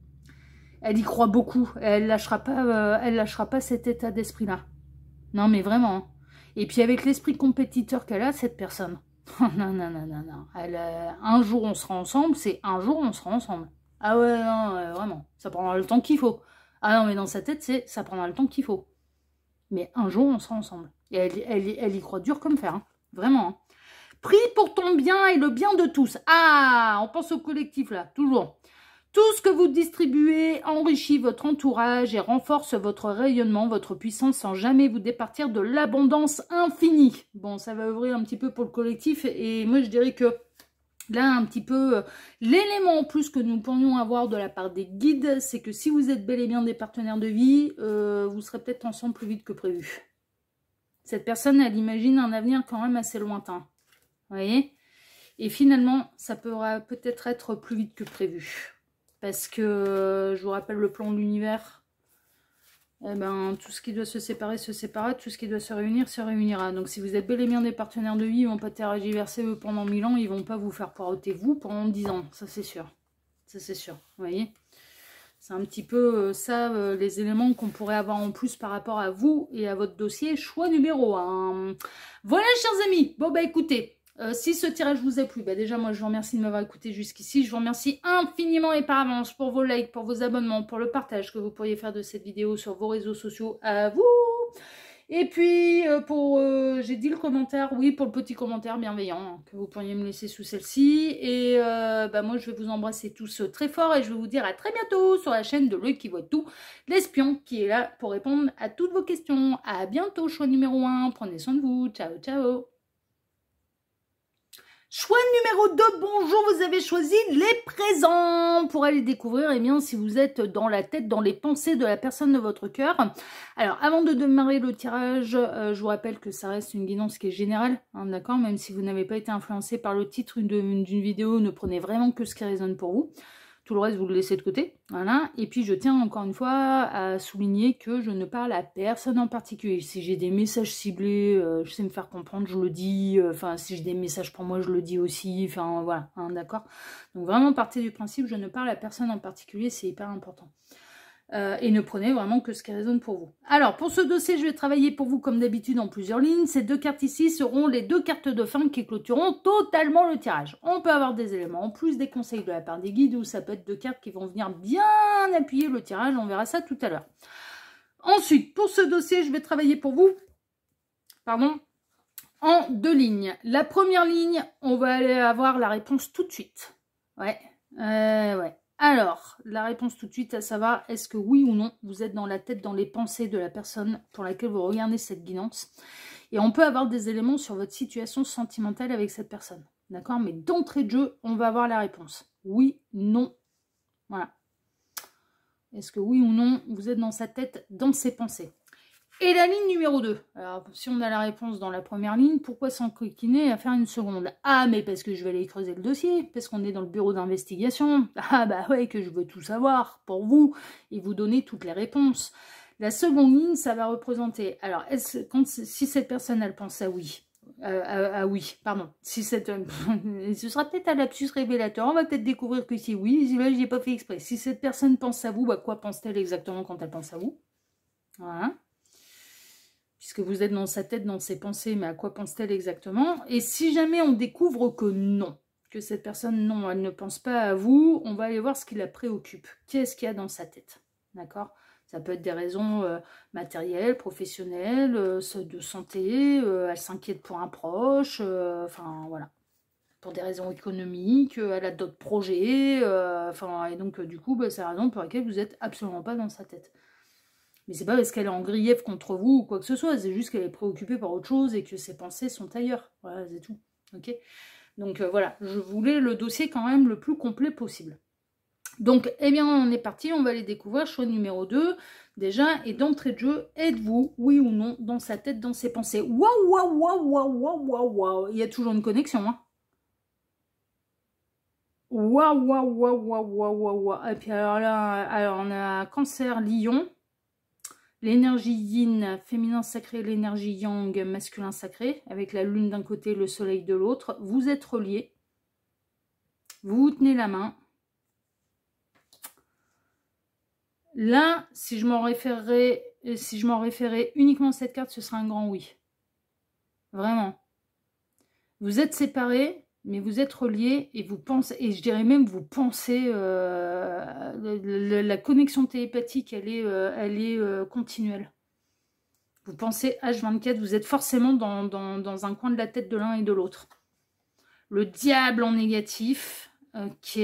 elle y croit beaucoup, elle lâchera pas cet état d'esprit là. Non mais vraiment. Et puis avec l'esprit compétiteur qu'elle a, cette personne. Non, non, non, non, non. Un jour on sera ensemble, c'est un jour on sera ensemble. Ah ouais, non, vraiment. Ça prendra le temps qu'il faut. Ah non, mais dans sa tête, ça prendra le temps qu'il faut. Mais un jour on sera ensemble. Et elle y croit dur comme fer. Hein. Vraiment. Hein. Prie pour ton bien et le bien de tous. Ah, on pense au collectif là, toujours. Tout ce que vous distribuez enrichit votre entourage et renforce votre rayonnement, votre puissance sans jamais vous départir de l'abondance infinie. Bon, ça va ouvrir un petit peu pour le collectif et moi je dirais que là un petit peu l'élément en plus que nous pourrions avoir de la part des guides, c'est que si vous êtes bel et bien des partenaires de vie, vous serez peut-être ensemble plus vite que prévu. Cette personne, elle imagine un avenir quand même assez lointain. Vous voyez? Et finalement, ça pourra peut-être être plus vite que prévu. Parce que, je vous rappelle le plan de l'univers, eh ben, tout ce qui doit se séparer, se séparera, tout ce qui doit se réunir, se réunira. Donc si vous êtes bel et bien des partenaires de vie, ils ne vont pas tergiverser eux pendant 1000 ans, ils ne vont pas vous faire poireauter vous pendant 10 ans, ça c'est sûr. Ça c'est sûr, vous voyez. C'est un petit peu ça, les éléments qu'on pourrait avoir en plus par rapport à vous et à votre dossier, choix numéro 1. Voilà chers amis, bon écoutez... si ce tirage vous a plu, déjà moi je vous remercie de m'avoir écouté jusqu'ici. Je vous remercie infiniment et par avance pour vos likes, pour vos abonnements, pour le partage que vous pourriez faire de cette vidéo sur vos réseaux sociaux. À vous! Et puis, j'ai dit le commentaire, oui, pour le petit commentaire bienveillant hein, que vous pourriez me laisser sous celle-ci. Et moi, je vais vous embrasser tous très fort et je vais vous dire à très bientôt sur la chaîne de L'Oeil qui voit tout, l'espion qui est là pour répondre à toutes vos questions. À bientôt, choix numéro 1. Prenez soin de vous. Ciao, ciao. Choix numéro 2, bonjour, vous avez choisi les présents pour aller découvrir, eh bien, si vous êtes dans la tête, dans les pensées de la personne de votre cœur. Alors, avant de démarrer le tirage, je vous rappelle que ça reste une guidance qui est générale, hein, d'accord, même si vous n'avez pas été influencé par le titre d'une vidéo, ne prenez vraiment que ce qui résonne pour vous. Tout le reste, vous le laissez de côté, voilà. Et puis, je tiens encore une fois à souligner que je ne parle à personne en particulier. Si j'ai des messages ciblés, je sais me faire comprendre, je le dis. Enfin, si j'ai des messages pour moi, je le dis aussi. Enfin, voilà, hein, d'accord. Donc, vraiment, partez du principe, je ne parle à personne en particulier, c'est hyper important. Et ne prenez vraiment que ce qui résonne pour vous. Alors, pour ce dossier, je vais travailler pour vous comme d'habitude en plusieurs lignes. Ces 2 cartes ici seront les 2 cartes de fin qui clôtureront totalement le tirage. On peut avoir des éléments en plus, des conseils de la part des guides, ou ça peut être 2 cartes qui vont venir bien appuyer le tirage. On verra ça tout à l'heure. Ensuite, pour ce dossier, je vais travailler pour vous, en 2 lignes. La première ligne, on va aller avoir la réponse tout de suite. Ouais. Alors, la réponse tout de suite, à savoir, est-ce que oui ou non, vous êtes dans la tête, dans les pensées de la personne pour laquelle vous regardez cette guidance. Et on peut avoir des éléments sur votre situation sentimentale avec cette personne. D'accord? Mais d'entrée de jeu, on va avoir la réponse. Oui, non. Voilà. Est-ce que oui ou non, vous êtes dans sa tête, dans ses pensées? Et la ligne numéro 2. Alors, si on a la réponse dans la première ligne, pourquoi s'encoquiner à faire une seconde? Ah, mais parce que je vais aller creuser le dossier, parce qu'on est dans le bureau d'investigation. Ah, bah ouais, que je veux tout savoir pour vous et vous donner toutes les réponses. La seconde ligne, ça va représenter... Alors, si cette personne, elle pense à oui, si cette... ce sera peut-être un lapsus révélateur, on va peut-être découvrir que c'est oui, là, j'ai pas fait exprès. Si cette personne pense à vous, bah, quoi pense-t-elle exactement quand elle pense à vous? Voilà. Puisque vous êtes dans sa tête, dans ses pensées, mais à quoi pense-t-elle exactement? Et si jamais on découvre que non, que cette personne, non, elle ne pense pas à vous, on va aller voir ce qui la préoccupe. Qu'est-ce qu'il y a dans sa tête? D'accord? Ça peut être des raisons matérielles, professionnelles, de santé, elle s'inquiète pour un proche, enfin voilà. Pour des raisons économiques, elle a d'autres projets, et donc du coup, c'est la raison pour laquelle vous n'êtes absolument pas dans sa tête. Mais c'est pas parce qu'elle est en grief contre vous ou quoi que ce soit, c'est juste qu'elle est préoccupée par autre chose et que ses pensées sont ailleurs. Voilà, c'est tout. Ok. Donc voilà, je voulais le dossier quand même le plus complet possible. Donc, eh bien, on est parti, on va aller découvrir choix numéro 2. Déjà, et d'entrée de jeu, êtes-vous, oui ou non, dans sa tête, dans ses pensées? Waouh, waouh, waouh, waouh, waouh, waouh, waouh. Il y a toujours une connexion, hein. Waouh, waouh, waouh, waouh, waouh, waouh. Et puis alors là, on a Cancer, Lion. L'énergie yin, féminin sacré, l'énergie yang, masculin sacré, avec la lune d'un côté, le soleil de l'autre. Vous êtes reliés. Vous vous tenez la main. Là, si je m'en référais uniquement à cette carte, ce sera un grand oui. Vraiment. Vous êtes séparés, mais vous êtes reliés et vous pensez, et je dirais même vous pensez, la connexion télépathique, elle est continuelle. Vous pensez H24, vous êtes forcément dans un coin de la tête de l'un et de l'autre. Le diable en négatif, ok.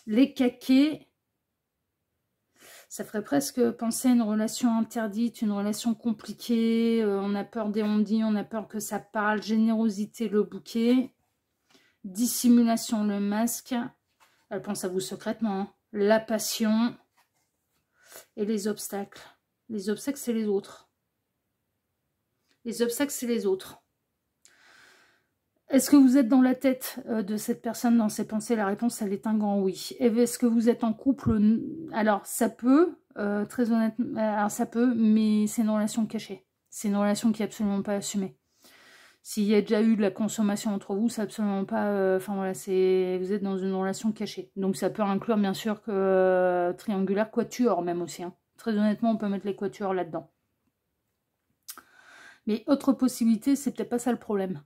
Les caquets, ça ferait presque penser à une relation interdite, une relation compliquée. On a peur des on-dit, on a peur que ça parle. Générosité, le bouquet. Dissimulation, le masque. Elle pense à vous secrètement. Hein. La passion. Et les obstacles. Les obstacles, c'est les autres. Les obstacles, c'est les autres. Est-ce que vous êtes dans la tête de cette personne, dans ses pensées? La réponse, elle est un grand oui. Est-ce que vous êtes en couple? Alors, ça peut, très honnêtement, alors ça peut, mais c'est une relation cachée. C'est une relation qui n'est absolument pas assumée. S'il y a déjà eu de la consommation entre vous, c'est absolument pas... Enfin voilà, vous êtes dans une relation cachée. Donc ça peut inclure, bien sûr, que triangulaire, quatuor même aussi. Hein. Très honnêtement, on peut mettre les quatuors là-dedans. Mais autre possibilité, c'est peut-être pas ça le problème.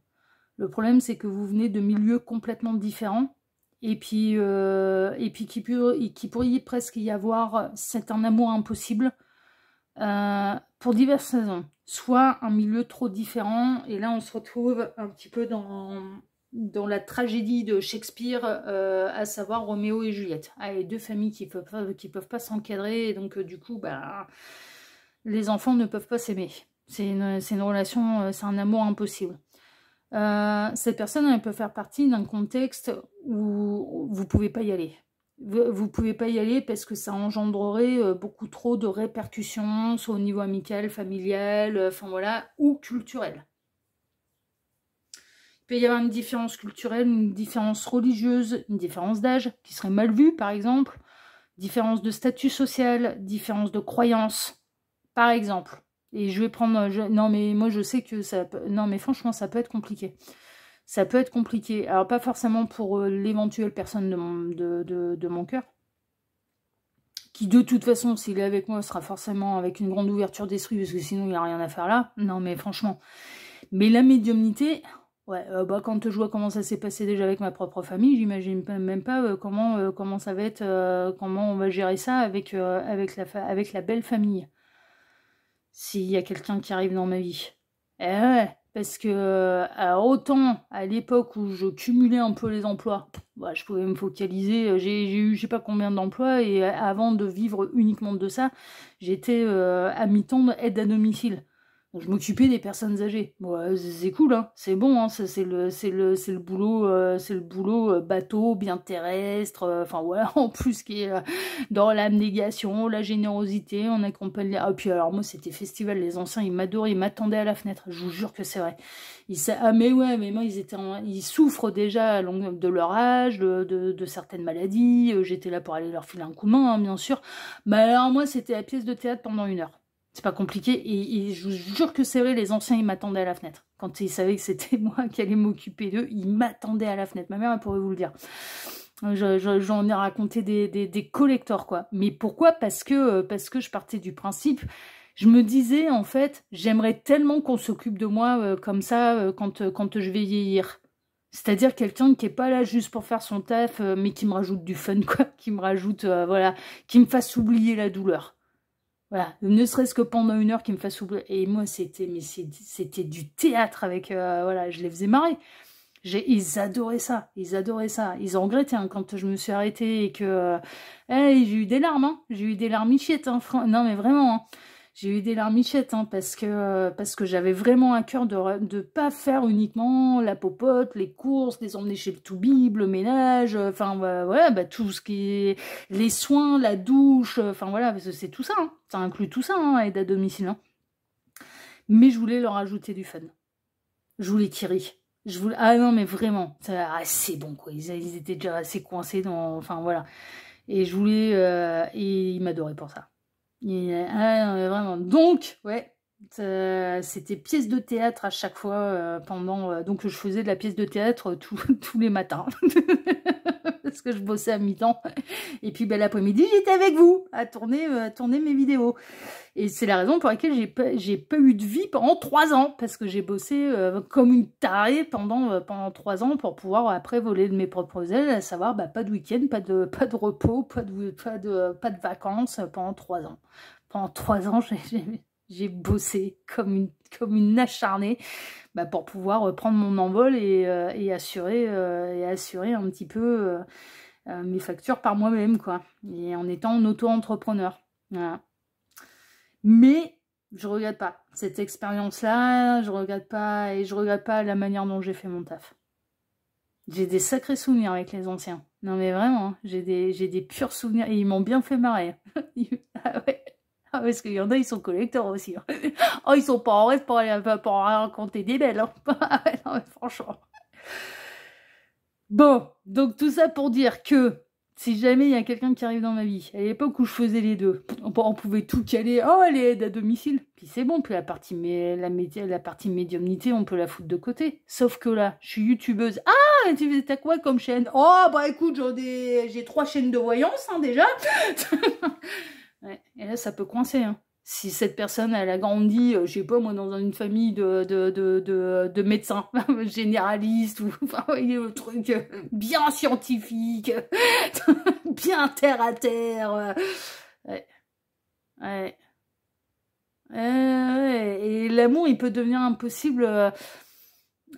Le problème, c'est que vous venez de milieux complètement différents et puis qu'il pourrait presque y avoir, c'est un amour impossible pour diverses raisons. Soit un milieu trop différent, et là on se retrouve un petit peu dans la tragédie de Shakespeare, à savoir Roméo et Juliette. Ah, les deux familles qui peuvent pas s'encadrer, et donc du coup, bah, les enfants ne peuvent pas s'aimer. C'est une relation, c'est un amour impossible. Cette personne, elle peut faire partie d'un contexte où vous pouvez pas y aller. Vous pouvez pas y aller parce que ça engendrerait beaucoup trop de répercussions, soit au niveau amical, familial, enfin voilà, ou culturel. Il peut y avoir une différence culturelle, une différence religieuse, une différence d'âge qui serait mal vue, par exemple, différence de statut social, différence de croyance, par exemple. Et je vais prendre... non, mais moi, je sais que ça peut... Non, mais franchement, ça peut être compliqué. Ça peut être compliqué. Alors, pas forcément pour l'éventuelle personne de mon cœur, qui, de toute façon, s'il est avec moi, sera forcément avec une grande ouverture d'esprit, parce que sinon, il n'y a rien à faire là. Non, mais franchement. Mais la médiumnité... Ouais, bah, quand je vois comment ça s'est passé déjà avec ma propre famille, j'imagine même pas comment ça va être, comment on va gérer ça avec la belle famille. S'il y a quelqu'un qui arrive dans ma vie. Eh ouais, parce que alors autant à l'époque où je cumulais un peu les emplois, bah, je pouvais me focaliser, j'ai eu je sais pas combien d'emplois, et avant de vivre uniquement de ça, j'étais à mi-temps aide à domicile. Je m'occupais des personnes âgées. Bon, c'est cool, hein, c'est bon, hein, c'est le boulot bateau, bien terrestre, enfin voilà, en plus qui est dans l'abnégation, la générosité, on accompagne les... Ah, puis alors moi c'était festival, les anciens ils m'adoraient, ils m'attendaient à la fenêtre, je vous jure que c'est vrai. Ah mais ouais, mais moi ils souffrent déjà de leur âge, de certaines maladies, j'étais là pour aller leur filer un coup de main, hein, bien sûr. Mais alors moi c'était la pièce de théâtre pendant 1 heure. C'est pas compliqué, et je vous jure que c'est vrai, les anciens, ils m'attendaient à la fenêtre. Quand ils savaient que c'était moi qui allais m'occuper d'eux, ils m'attendaient à la fenêtre. Ma mère, elle pourrait vous le dire. J'en ai raconté des collectors, quoi. Mais pourquoi? Parce que je partais du principe, je me disais, en fait, j'aimerais tellement qu'on s'occupe de moi comme ça quand je vais vieillir. C'est-à-dire quelqu'un qui est pas là juste pour faire son taf, mais qui me rajoute du fun, quoi. Qui me rajoute, voilà, qui me fasse oublier la douleur. Voilà, ne serait-ce que pendant 1 heure qui me fasse oublier. Et moi, c'était du théâtre avec... voilà, je les faisais marrer. Ils adoraient ça, ils adoraient ça. Ils ont regretté hein, quand je me suis arrêtée et que... j'ai eu des larmes, hein. J'ai eu des larmichettes, hein. Non, mais vraiment, hein. J'ai eu des larmichettes, hein, parce que j'avais vraiment à cœur de pas faire uniquement la popote, les courses, les emmener chez le toubib, le ménage, enfin voilà, bah, tout ce qui est les soins, la douche, enfin voilà, parce que c'est tout ça, hein, ça inclut tout ça, hein, aide à domicile. Hein. Mais je voulais leur ajouter du fun. Je voulais qu'ils rient. Ah non, mais vraiment, c'est bon quoi, ils étaient déjà assez coincés dans... Enfin voilà. Et je voulais... et ils m'adoraient pour ça. Vraiment. Donc, ouais, c'était pièce de théâtre à chaque fois pendant... donc, je faisais de la pièce de théâtre tous les matins. Parce que je bossais à mi-temps. Et puis, ben, l'après-midi, j'étais avec vous à tourner mes vidéos. Et c'est la raison pour laquelle j'ai pas eu de vie pendant 3 ans. Parce que j'ai bossé comme une tarée pendant 3 ans pour pouvoir après voler de mes propres ailes. À savoir, bah, pas de week-end, pas de repos, pas de vacances pendant 3 ans. Pendant 3 ans, j'ai bossé comme une acharnée bah, pour pouvoir prendre mon envol et assurer un petit peu mes factures par moi-même, quoi. Et en étant auto-entrepreneur. Voilà. Mais je regrette pas cette expérience-là, je regrette pas, et je regrette pas la manière dont j'ai fait mon taf. J'ai des sacrés souvenirs avec les anciens. Non mais vraiment, hein, j'ai des purs souvenirs, et ils m'ont bien fait marrer. Ah ouais. Ah, parce qu'il y en a, ils sont collecteurs aussi. Hein. Oh, ils sont pas en rêve pour raconter des belles. Hein. Non, mais franchement. Bon, donc tout ça pour dire que si jamais il y a quelqu'un qui arrive dans ma vie, à l'époque où je faisais les deux, on pouvait tout caler. Oh, elle est aide à domicile. Puis c'est bon, puis la partie médiumnité, on peut la foutre de côté. Sauf que là, je suis youtubeuse. Ah, t'as quoi comme chaîne? Oh, bah écoute, j'ai 3 chaînes de voyance, hein, déjà. Ouais. Et là, ça peut coincer. Hein. Si cette personne, elle a grandi, je sais pas moi, dans une famille de médecins généralistes, ou enfin, voyez, le truc bien scientifique, bien terre à terre. Ouais. Ouais. Ouais, et l'amour, il peut devenir impossible.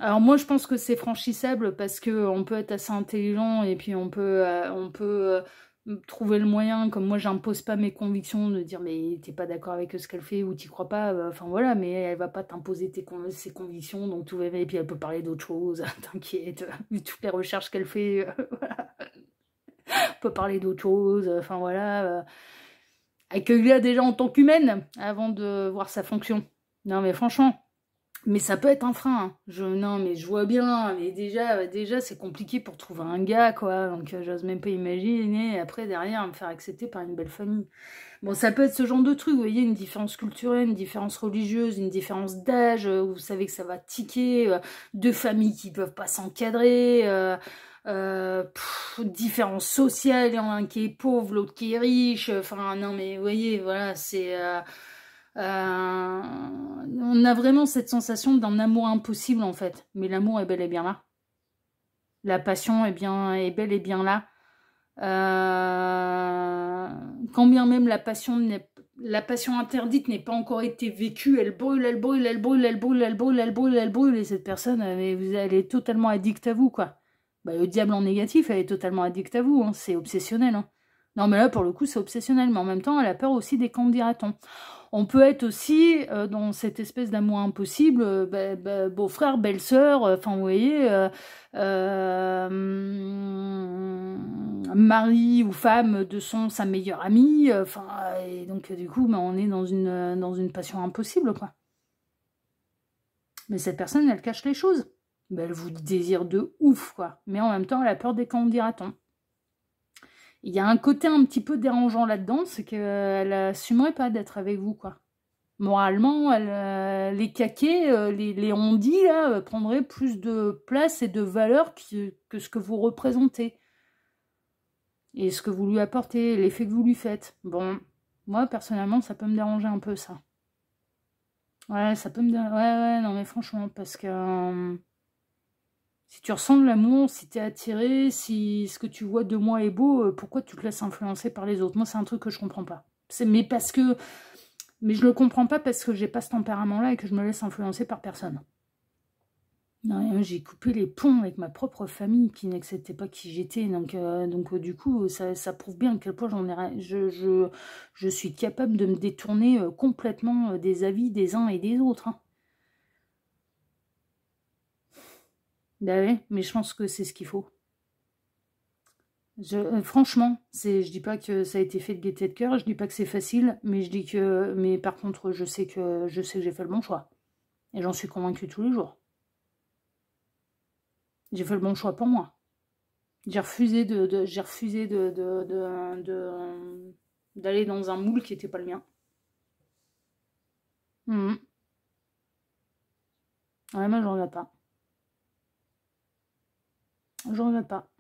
Alors moi, je pense que c'est franchissable parce que on peut être assez intelligent et puis on peut trouver le moyen. Comme moi, j'impose pas mes convictions de dire mais t'es pas d'accord avec ce qu'elle fait ou t'y crois pas. Enfin voilà, mais elle va pas t'imposer ses convictions, donc tout va bien. Et puis elle peut parler d'autre chose. T'inquiète, vu toutes les recherches qu'elle fait, voilà, elle peut parler d'autre chose. Enfin voilà. Accueille-la déjà en tant qu'humaine avant de voir sa fonction. Non mais franchement, mais ça peut être un frein. Hein. Non mais je vois bien, mais déjà c'est compliqué pour trouver un gars quoi, donc j'ose même pas imaginer après derrière me faire accepter par une belle famille. Bon ça peut être ce genre de truc, vous voyez, une différence culturelle, une différence religieuse, une différence d'âge, vous savez que ça va tiquer, deux familles qui peuvent pas s'encadrer, différence sociale, il y en a un qui est pauvre, l'autre qui est riche, enfin non mais vous voyez, voilà, on a vraiment cette sensation d'un amour impossible en fait, mais l'amour est bel et bien là. La passion est bel et bien là. Quand bien même la passion interdite n'est pas encore été vécue, elle brûle, elle brûle, elle brûle, elle brûle, elle brûle, elle brûle, elle brûle, et cette personne, elle est totalement addicte à vous, quoi. Bah, le diable en négatif, elle est totalement addicte à vous, hein, c'est obsessionnel. Hein. Non, mais là, pour le coup, c'est obsessionnel, mais en même temps, elle a peur aussi des qu'en dira-t-on. On peut être aussi dans cette espèce d'amour impossible, beau-frère, belle-sœur, enfin, vous voyez, mari ou femme de sa meilleure amie, enfin, et donc du coup, on est dans une passion impossible, quoi. Mais cette personne, elle cache les choses. Elle vous désire de ouf, quoi. Mais en même temps, elle a peur des qu'en dira-t-on. Il y a un côté un petit peu dérangeant là-dedans, c'est qu'elle assumerait pas d'être avec vous, quoi. Moralement, les caquets, les on-dit, là, prendraient plus de place et de valeur que ce que vous représentez. Et ce que vous lui apportez, l'effet que vous lui faites. Bon, moi, personnellement, ça peut me déranger un peu, ça. Ouais, ça peut me déranger. Ouais, non, mais franchement, parce que si tu ressens de l'amour, si t'es attiré, si ce que tu vois de moi est beau, pourquoi tu te laisses influencer par les autres? Moi, c'est un truc que je comprends pas. Mais je le comprends pas parce que j'ai pas ce tempérament-là et que je me laisse influencer par personne. Non, j'ai coupé les ponts avec ma propre famille qui n'acceptait pas qui j'étais. Donc du coup, ça prouve bien à quel point je suis capable de me détourner complètement des avis des uns et des autres. Hein. Ben ouais, mais je pense que c'est ce qu'il faut. Franchement, je dis pas que ça a été fait de gaieté de cœur, je dis pas que c'est facile, mais par contre, je sais que j'ai fait le bon choix. Et j'en suis convaincue tous les jours. J'ai fait le bon choix pour moi. J'ai refusé d'aller dans un moule qui n'était pas le mien. Mhm. Ouais, moi, je regrette pas. Je regrette pas.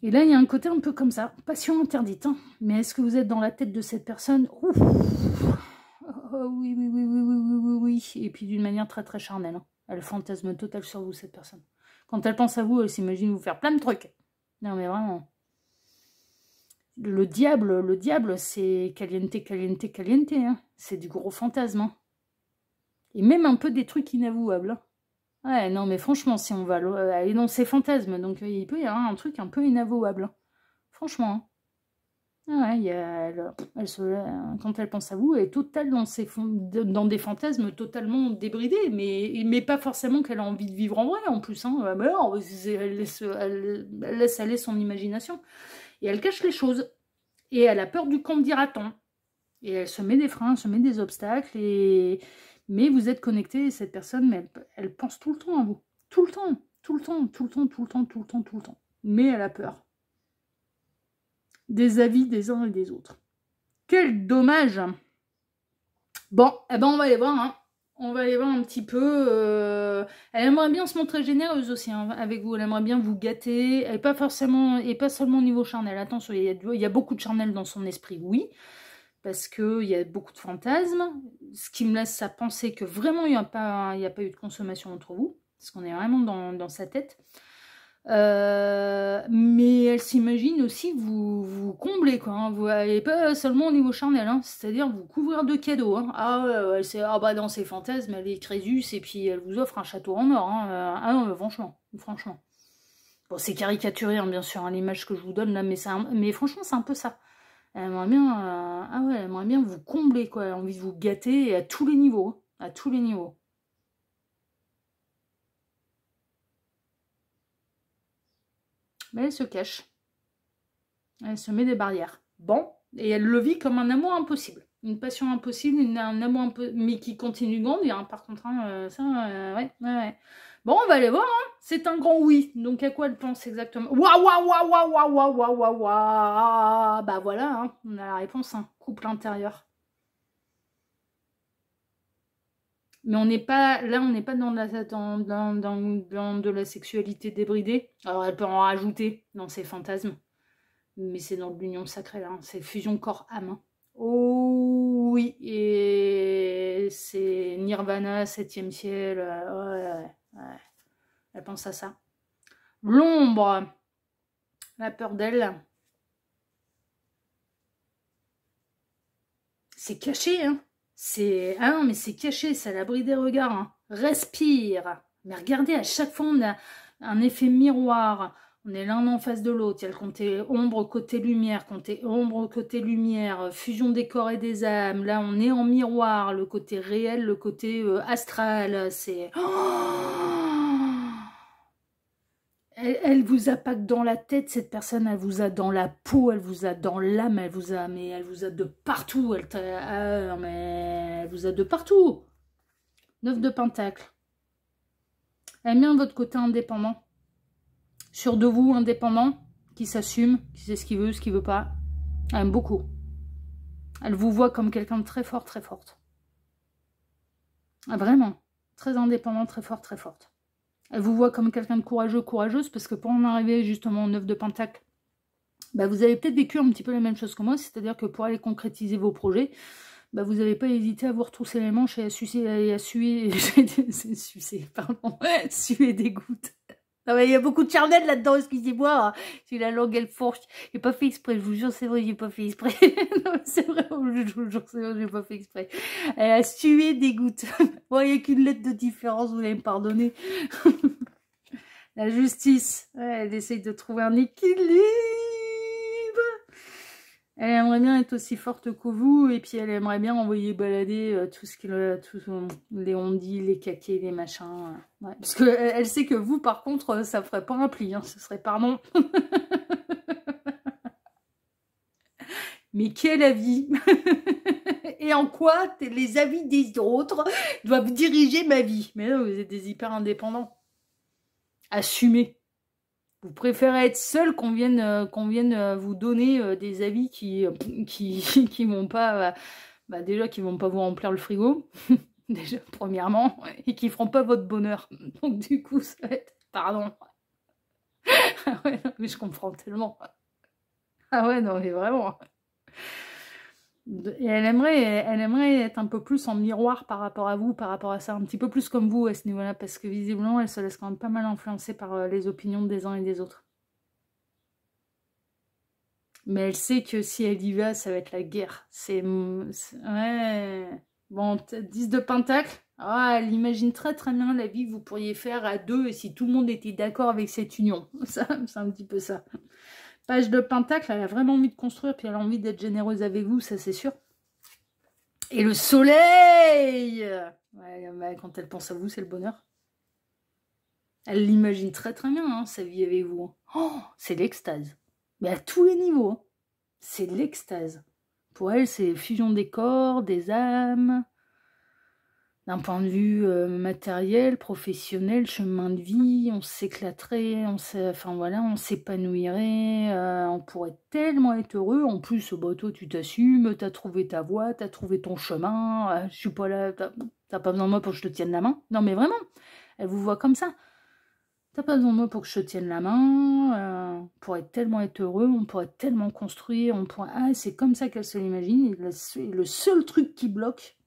Et là, il y a un côté un peu comme ça. Passion interdite. Hein. Mais est-ce que vous êtes dans la tête de cette personne? Ouf. Oh, oui, oui, oui, oui, oui, oui, oui, oui. Et puis d'une manière très, très charnelle. Hein. Elle fantasme total sur vous, cette personne. Quand elle pense à vous, elle s'imagine vous faire plein de trucs. Non, mais vraiment. Le diable, c'est caliente, caliente, caliente. Hein. C'est du gros fantasme. Hein. Et même un peu des trucs inavouables. Hein. Ouais, non, mais franchement, si on va aller dans ses fantasmes, donc il peut y avoir un truc un peu inavouable. Hein. Franchement. Hein. Ah ouais, quand elle pense à vous, elle est totale dans des fantasmes totalement débridés, mais pas forcément qu'elle a envie de vivre en vrai en plus. Hein. Mais non, elle laisse aller son imagination. Et elle cache les choses. Et elle a peur du qu'on me dira-t-on. Et elle se met des freins, elle se met des obstacles. Mais vous êtes connecté, cette personne, mais elle pense tout le temps à vous. Tout le temps, tout le temps, tout le temps, tout le temps, tout le temps, tout le temps. Mais elle a peur des avis des uns et des autres. Quel dommage! Bon, eh ben on va aller voir. Hein. On va aller voir un petit peu. Elle aimerait bien se montrer généreuse aussi hein, avec vous. Elle aimerait bien vous gâter. Et pas forcément, et pas seulement au niveau charnel. Attention, il y a beaucoup de charnel dans son esprit, oui. Parce qu'il y a beaucoup de fantasmes. Ce qui me laisse à penser que vraiment, il n'y a pas eu de consommation entre vous. Parce qu'on est vraiment dans sa tête. Mais elle s'imagine aussi vous combler, quoi. Hein. Vous n'allez pas seulement au niveau charnel, hein, c'est-à-dire vous couvrir de cadeaux. Hein. Ah ouais, ah bah dans ses fantasmes, elle est Crésus et puis elle vous offre un château en or. Hein. Ah non, franchement. Bon, c'est caricaturé, hein, bien sûr, hein, l'image que je vous donne là, mais franchement, c'est un peu ça. Elle aimerait bien, ah ouais, elle aimerait bien vous combler, quoi. Elle a envie de vous gâter et à tous les niveaux. Hein, à tous les niveaux. Mais elle se cache. Elle se met des barrières. Bon, et elle le vit comme un amour impossible. Une passion impossible, un amour mais qui continue de grandir. Hein, par contre, hein, ça, ouais. Bon, on va aller voir. Hein. C'est un grand oui. Donc, à quoi elle pense exactement? Waouh, waouh, waouh, waouh, waouh, waouh, waouh, waouh, waouh. Bah voilà, hein, on a la réponse. Hein. Couple intérieur. Mais on n'est pas, là, on n'est pas dans de la sexualité débridée. Alors, elle peut en rajouter dans ses fantasmes. Mais c'est dans l'union sacrée, là. Hein. C'est fusion corps-âme. Hein. Oh oui, et c'est Nirvana, 7e ciel. Ouais. Elle pense à ça. L'ombre. La peur d'elle. C'est caché, hein. Ah non, mais c'est caché, c'est à l'abri des regards. Hein. Respire. Mais regardez, à chaque fois, on a un effet miroir. On est l'un en face de l'autre. Il y a le côté ombre, côté lumière, côté ombre, côté lumière, fusion des corps et des âmes. Là, on est en miroir, le côté réel, le côté astral. C'est... Elle vous a pas que dans la tête, cette personne, elle vous a dans la peau, elle vous a dans l'âme, elle vous a de partout. Mais elle vous a de partout. 9 de Pentacle. Elle aime bien votre côté indépendant. Sûr de vous, indépendant, qui s'assume, qui sait ce qu'il veut, ce qu'il veut pas. Elle aime beaucoup. Elle vous voit comme quelqu'un de très fort, très forte. Ah, vraiment. Très indépendant, très fort, très forte. Elle vous voit comme quelqu'un de courageux, courageuse, parce que pour en arriver justement au 9 de Pentacle, bah vous avez peut-être vécu un petit peu la même chose que moi, c'est-à-dire que pour aller concrétiser vos projets, bah vous n'avez pas hésité à vous retrousser les manches et à suer des gouttes. Non, mais il y a beaucoup de charnel là-dedans, excusez-moi. J'ai la langue, elle fourche. J'ai pas fait exprès, je vous jure, c'est vrai, j'ai pas fait exprès. Non, c'est vrai, je vous jure, c'est vrai, j'ai pas fait exprès. Elle a sué des gouttes. Bon, il n'y a qu'une lettre de différence, vous allez me pardonner. La justice, ouais, elle essaye de trouver un équilibre. Elle aimerait bien être aussi forte que vous, et puis elle aimerait bien envoyer balader tout ce les ondis, les caquets, les machins. Ouais. Parce qu'elle sait que vous, par contre, ça ferait pas un pli, hein, ce serait pardon. Mais quel avis? Et en quoi les avis des autres doivent diriger ma vie? Mais là, vous êtes des hyper indépendants. Assumez. Vous préférez être seul qu'on vienne vous donner des avis qui vont pas, déjà qui vont pas vous remplir le frigo, déjà premièrement, et qui feront pas votre bonheur. Donc du coup, ça va être, pardon. Ah ouais, non, mais je comprends tellement. Ah ouais, non mais vraiment. Et elle aimerait être un peu plus en miroir par rapport à vous, par rapport à ça, un petit peu plus comme vous à ce niveau-là, parce que visiblement, elle se laisse quand même pas mal influencer par les opinions des uns et des autres. Mais elle sait que si elle y va, ça va être la guerre. Ouais. Bon, 10 de Pentacle. Ah, elle imagine très très bien la vie que vous pourriez faire à deux et si tout le monde était d'accord avec cette union. Ça, c'est un petit peu ça. Page de Pentacle, elle a vraiment envie de construire, puis elle a envie d'être généreuse avec vous, ça c'est sûr. Et le soleil! Ouais, bah, quand elle pense à vous, c'est le bonheur. Elle l'imagine très très bien, hein, sa vie avec vous. Oh, c'est l'extase. Mais à tous les niveaux. Hein. C'est l'extase. Pour elle, c'est fusion des corps, des âmes. D'un point de vue matériel, professionnel, chemin de vie, on s'éclaterait, on s'épanouirait, on pourrait tellement être heureux. En plus, bah, toi, tu t'assumes, t'as trouvé ta voie, t'as trouvé ton chemin. Je suis pas là, t'as pas besoin de moi pour que je te tienne la main. Non, mais vraiment, elle vous voit comme ça. T'as pas besoin de moi pour que je te tienne la main, on pourrait tellement être heureux, on pourrait tellement construire, c'est comme ça qu'elle se l'imagine. Et le seul truc qui bloque,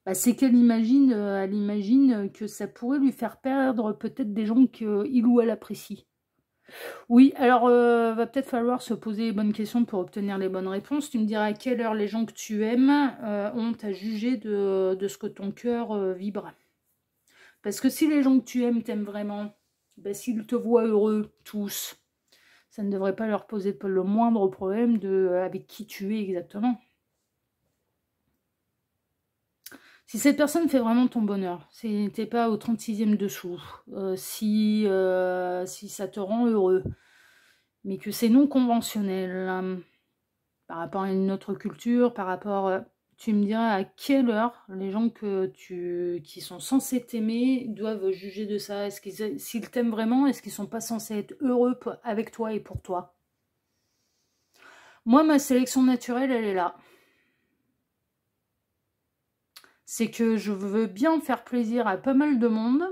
Bah, c'est elle imagine que ça pourrait lui faire perdre peut-être des gens qu'il ou elle apprécie. Oui, alors va peut-être falloir se poser les bonnes questions pour obtenir les bonnes réponses. Tu me diras à quelle heure les gens que tu aimes ont à juger de ce que ton cœur vibre. Parce que si les gens que tu aimes t'aiment vraiment, ben, s'ils te voient heureux, tous, ça ne devrait pas leur poser le moindre problème avec qui tu es exactement. Si cette personne fait vraiment ton bonheur, si t'es pas au 36e dessous, si ça te rend heureux, mais que c'est non conventionnel, par rapport à une autre culture, par rapport... tu me diras à quelle heure les gens qui sont censés t'aimer doivent juger de ça. S'ils t'aiment vraiment, est-ce qu'ils sont pas censés être heureux avec toi et pour toi? Moi, ma sélection naturelle, elle est là. C'est que je veux bien faire plaisir à pas mal de monde,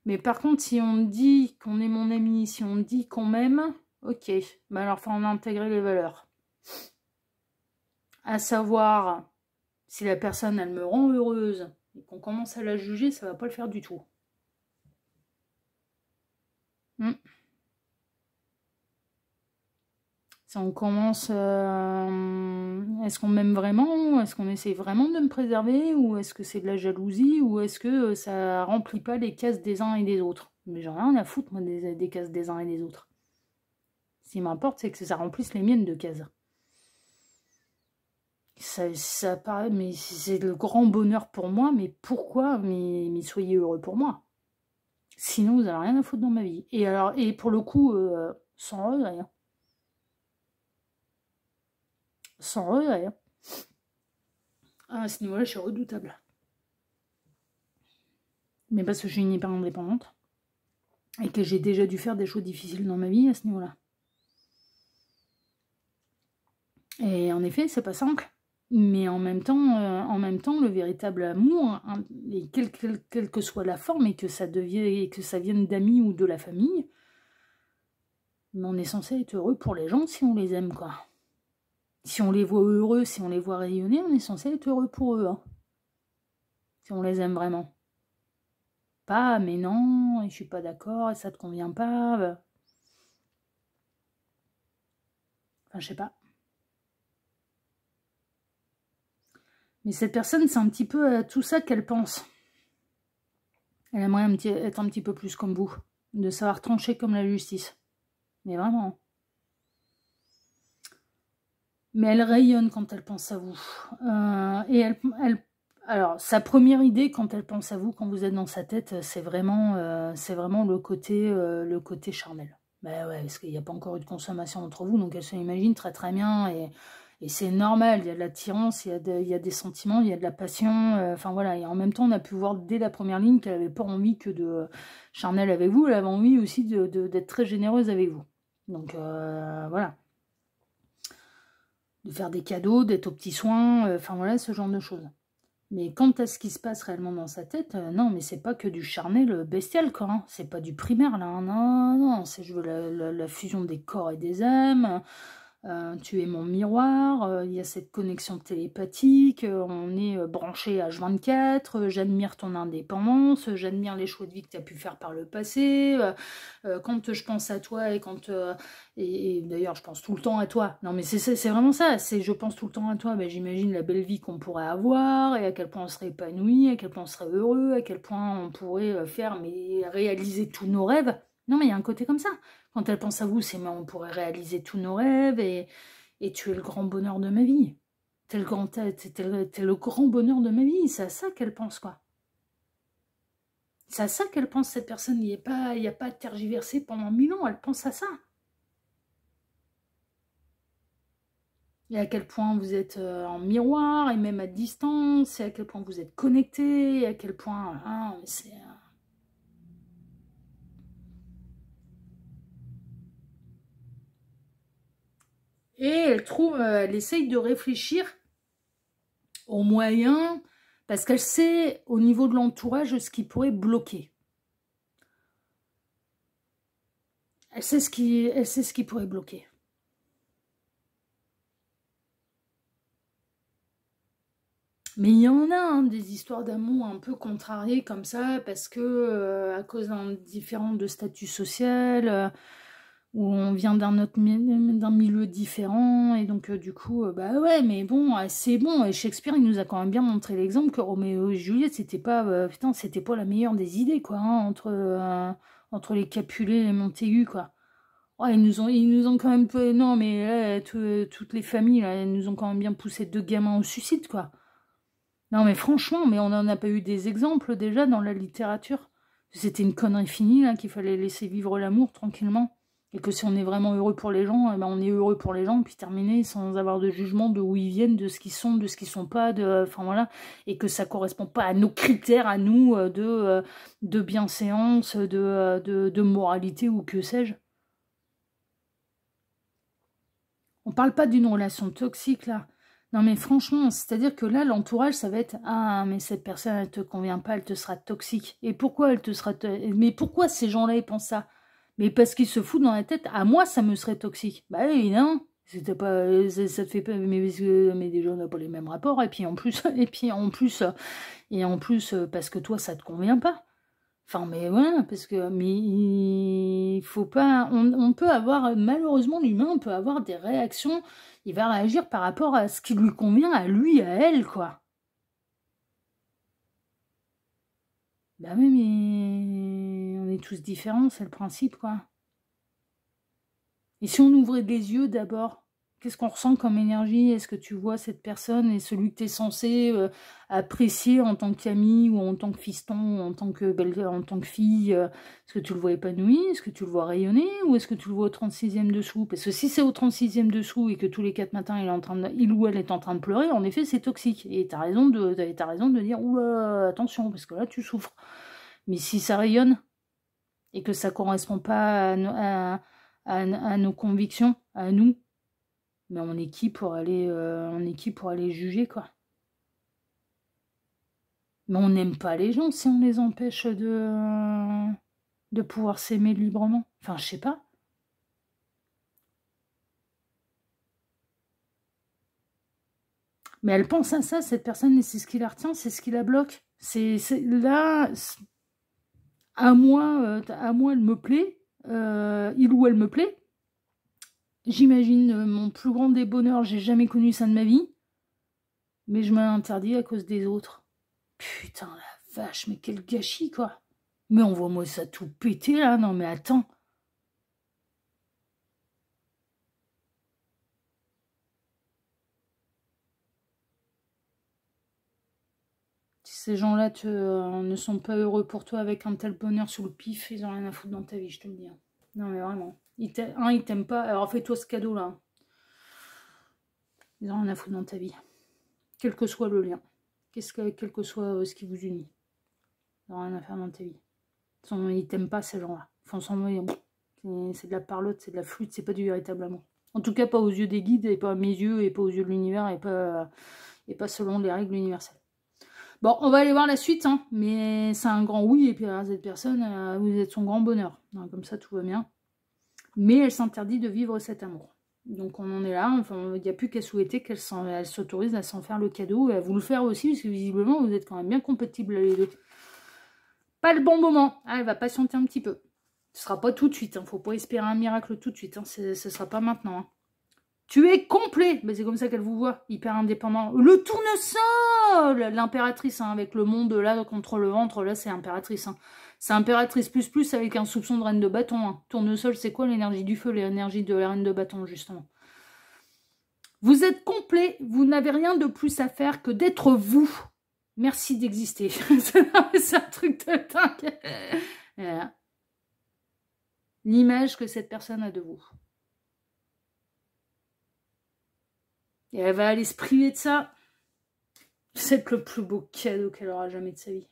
mais par contre, si on me dit qu'on est mon ami, si on me dit qu'on m'aime, ok, bah alors faut en intégrer les valeurs. À savoir, si la personne, elle me rend heureuse, et qu'on commence à la juger, ça va pas le faire du tout. Si on commence, est-ce qu'on m'aime vraiment? Est-ce qu'on essaie vraiment de me préserver? Ou est-ce que c'est de la jalousie? Ou est-ce que ça remplit pas les cases des uns et des autres? Mais j'en ai rien à foutre, moi, des cases des uns et des autres. Ce qui m'importe, c'est que ça remplisse les miennes de cases. Ça paraît, mais c'est le grand bonheur pour moi, mais pourquoi? Mais soyez heureux pour moi. Sinon, vous n'avez rien à foutre dans ma vie. Et pour le coup, sans regret. Hein. Sans regret. Hein. À ce niveau-là, je suis redoutable. Mais parce que je suis une hyper indépendante. Et que j'ai déjà dû faire des choix difficiles dans ma vie à ce niveau-là. Et en effet, c'est pas simple. Mais en même temps, le véritable amour, hein, et quelle que soit la forme, et que ça vienne d'amis ou de la famille, mais on est censé être heureux pour les gens si on les aime, quoi. Si on les voit heureux, si on les voit rayonner, on est censé être heureux pour eux. Hein. Si on les aime vraiment. Pas, mais non, et je suis pas d'accord, et ça te convient pas. Enfin, je sais pas. Mais cette personne, c'est un petit peu tout ça qu'elle pense. Elle aimerait être un petit peu plus comme vous. De savoir trancher comme la justice. Mais vraiment. Mais elle rayonne quand elle pense à vous. Et alors, sa première idée quand elle pense à vous, quand vous êtes dans sa tête, c'est vraiment le côté charnel. Ben ouais, parce qu'il n'y a pas encore eu de consommation entre vous, donc elle se l'imagine très très bien, et c'est normal, il y a de l'attirance, il y a des sentiments, il y a de la passion, enfin voilà, et en même temps on a pu voir dès la première ligne qu'elle n'avait pas envie que de charnel avec vous, elle avait envie aussi d'être très généreuse avec vous. Donc voilà. De faire des cadeaux, d'être aux petits soins, enfin voilà, ce genre de choses. Mais quant à ce qui se passe réellement dans sa tête, non, mais c'est pas que du charnel bestial, quoi. Hein. C'est pas du primaire, là. Hein. Non, non, c'est je veux la fusion des corps et des âmes. Tu es mon miroir, il y a cette connexion télépathique, on est branché H24, j'admire ton indépendance, j'admire les choix de vie que tu as pu faire par le passé, quand je pense à toi et d'ailleurs je pense tout le temps à toi, non mais c'est vraiment ça, je pense tout le temps à toi, ben, j'imagine la belle vie qu'on pourrait avoir et à quel point on serait épanoui, à quel point on serait heureux, à quel point on pourrait réaliser tous nos rêves. Non mais il y a un côté comme ça. Quand elle pense à vous, c'est on pourrait réaliser tous nos rêves et tu es le grand bonheur de ma vie. T'es le grand bonheur de ma vie. C'est à ça qu'elle pense, quoi. C'est à ça qu'elle pense, cette personne. Il n'y a pas à tergiverser pendant 1000 ans. Elle pense à ça. Et à quel point vous êtes en miroir et même à distance. Et à quel point vous êtes connectés. Et à quel point... Hein, c'est... Et elle essaye de réfléchir aux moyens, parce qu'elle sait au niveau de l'entourage ce qui pourrait bloquer. Elle sait ce qui pourrait bloquer. Mais il y en a hein, des histoires d'amour un peu contrariées comme ça, parce que à cause d'un différent de statut social, où on vient d'un milieu différent, et donc du coup, bah ouais, mais bon, c'est bon, et Shakespeare, il nous a quand même bien montré l'exemple que Roméo et Juliette, c'était pas, putain, c'était pas la meilleure des idées, quoi, hein, entre les Capulet et les Montaigu, quoi. Ouais, ils nous ont quand même peu, non, mais toutes les familles, là, elles nous ont quand même bien poussé deux gamins au suicide, quoi. Non, mais franchement, mais on n'en a pas eu des exemples déjà dans la littérature. C'était une connerie finie, là, qu'il fallait laisser vivre l'amour tranquillement. Et que si on est vraiment heureux pour les gens, eh ben on est heureux pour les gens, puis terminé, sans avoir de jugement de où ils viennent, de ce qu'ils sont, de ce qu'ils sont pas, enfin voilà. Et que ça correspond pas à nos critères, à nous, de bienséance, de moralité ou que sais-je. On parle pas d'une relation toxique, là. Non, mais franchement, c'est-à-dire que là, l'entourage, ça va être ah, mais cette personne, elle te convient pas, elle te sera toxique. Et pourquoi elle te sera. Mais pourquoi ces gens-là, ils pensent ça? Mais parce qu'ils se foutent dans la tête, à moi, ça me serait toxique. Bah oui, non. C'était pas. Ça te fait pas. Mais déjà, on n'a pas les mêmes rapports. Et puis en plus, parce que toi, ça te convient pas. Enfin, mais voilà, parce que mais il faut pas. On peut avoir malheureusement l'humain peut avoir des réactions. Il va réagir par rapport à ce qui lui convient à lui, à elle, quoi. Bah oui, mais on est tous différents, c'est le principe, quoi. Et si on ouvrait les yeux d'abord, qu'est-ce qu'on ressent comme énergie? Est-ce que tu vois cette personne et celui que tu es censé apprécier en tant qu'ami ou en tant que fiston ou en tant que en tant que fille? Est-ce que tu le vois épanoui? Est-ce que tu le vois rayonner? Ou est-ce que tu le vois au 36e dessous? Parce que si c'est au 36e dessous et que tous les 4 matins il ou elle est en train de pleurer, en effet c'est toxique. Et t'as raison de dire oula, attention, parce que là tu souffres. Mais si ça rayonne et que ça correspond pas à nos convictions, à nous, mais on est qui pour aller juger, quoi. Mais on n'aime pas les gens si on les empêche de pouvoir s'aimer librement. Enfin, je sais pas. Mais elle pense à ça, cette personne, et c'est ce qui la retient, c'est ce qui la bloque. C'est là, à moi, elle me plaît, il ou elle me plaît. J'imagine mon plus grand débonheur, j'ai jamais connu ça de ma vie, mais je m'interdis à cause des autres. Putain, la vache, mais quel gâchis, quoi. Mais envoie-moi ça tout péter, là. Non, mais attends. Si ces gens-là ne sont pas heureux pour toi avec un tel bonheur sous le pif, ils ont rien à foutre dans ta vie, je te le dis. Non, mais vraiment. Ils t'aiment pas. Alors fais-toi ce cadeau-là. Ils ont rien à foutre dans ta vie. Quel que soit le lien. Quel que soit ce qui vous unit. Ils n'ont rien à faire dans ta vie. Ils t'aiment pas, ces gens-là. Enfin, c'est de la parlotte, c'est de la flûte, c'est pas du véritable amour. En tout cas, pas aux yeux des guides, et pas à mes yeux, et pas aux yeux de l'univers, et pas selon les règles universelles. Bon, on va aller voir la suite, hein, mais c'est un grand oui, et puis cette personne, vous êtes son grand bonheur. Donc, comme ça, tout va bien. Mais elle s'interdit de vivre cet amour. Donc on en est là, enfin, il n'y a plus qu'à souhaiter qu'elle s'autorise à s'en faire le cadeau, et à vous le faire aussi, parce que visiblement, vous êtes quand même bien compatibles les deux. Pas le bon moment. Ah, elle va patienter un petit peu. Ce sera pas tout de suite. Faut pas espérer un miracle tout de suite. Ce sera pas maintenant. Hein. Tu es complet. Mais c'est comme ça qu'elle vous voit. Hyper indépendant. Le tournesol. L'impératrice, hein, avec le monde là contre le ventre. Là, c'est impératrice. Hein. C'est impératrice plus avec un soupçon de reine de bâton. Hein. Tournesol, c'est quoi l'énergie du feu? L'énergie de la reine de bâton, justement. Vous êtes complet. Vous n'avez rien de plus à faire que d'être vous. Merci d'exister. C'est un truc de dingue. Voilà. L'image que cette personne a de vous. Et elle va aller se priver de ça. C'est le plus beau cadeau qu'elle aura jamais de sa vie.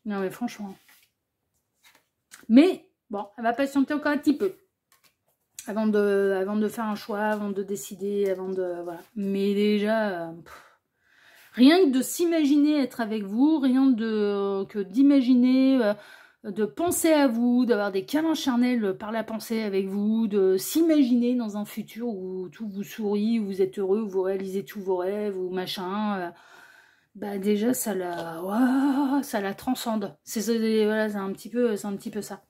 Non mais franchement. Mais, bon, elle va patienter encore un petit peu. Avant de faire un choix, avant de décider, avant de... Voilà. Mais déjà... rien que de s'imaginer être avec vous, rien que d'imaginer de penser à vous, d'avoir des câlins charnels par la pensée avec vous, de s'imaginer dans un futur où tout vous sourit, où vous êtes heureux, où vous réalisez tous vos rêves, ou machin, bah déjà ouah, ça la transcende. Voilà, c'est un petit peu ça.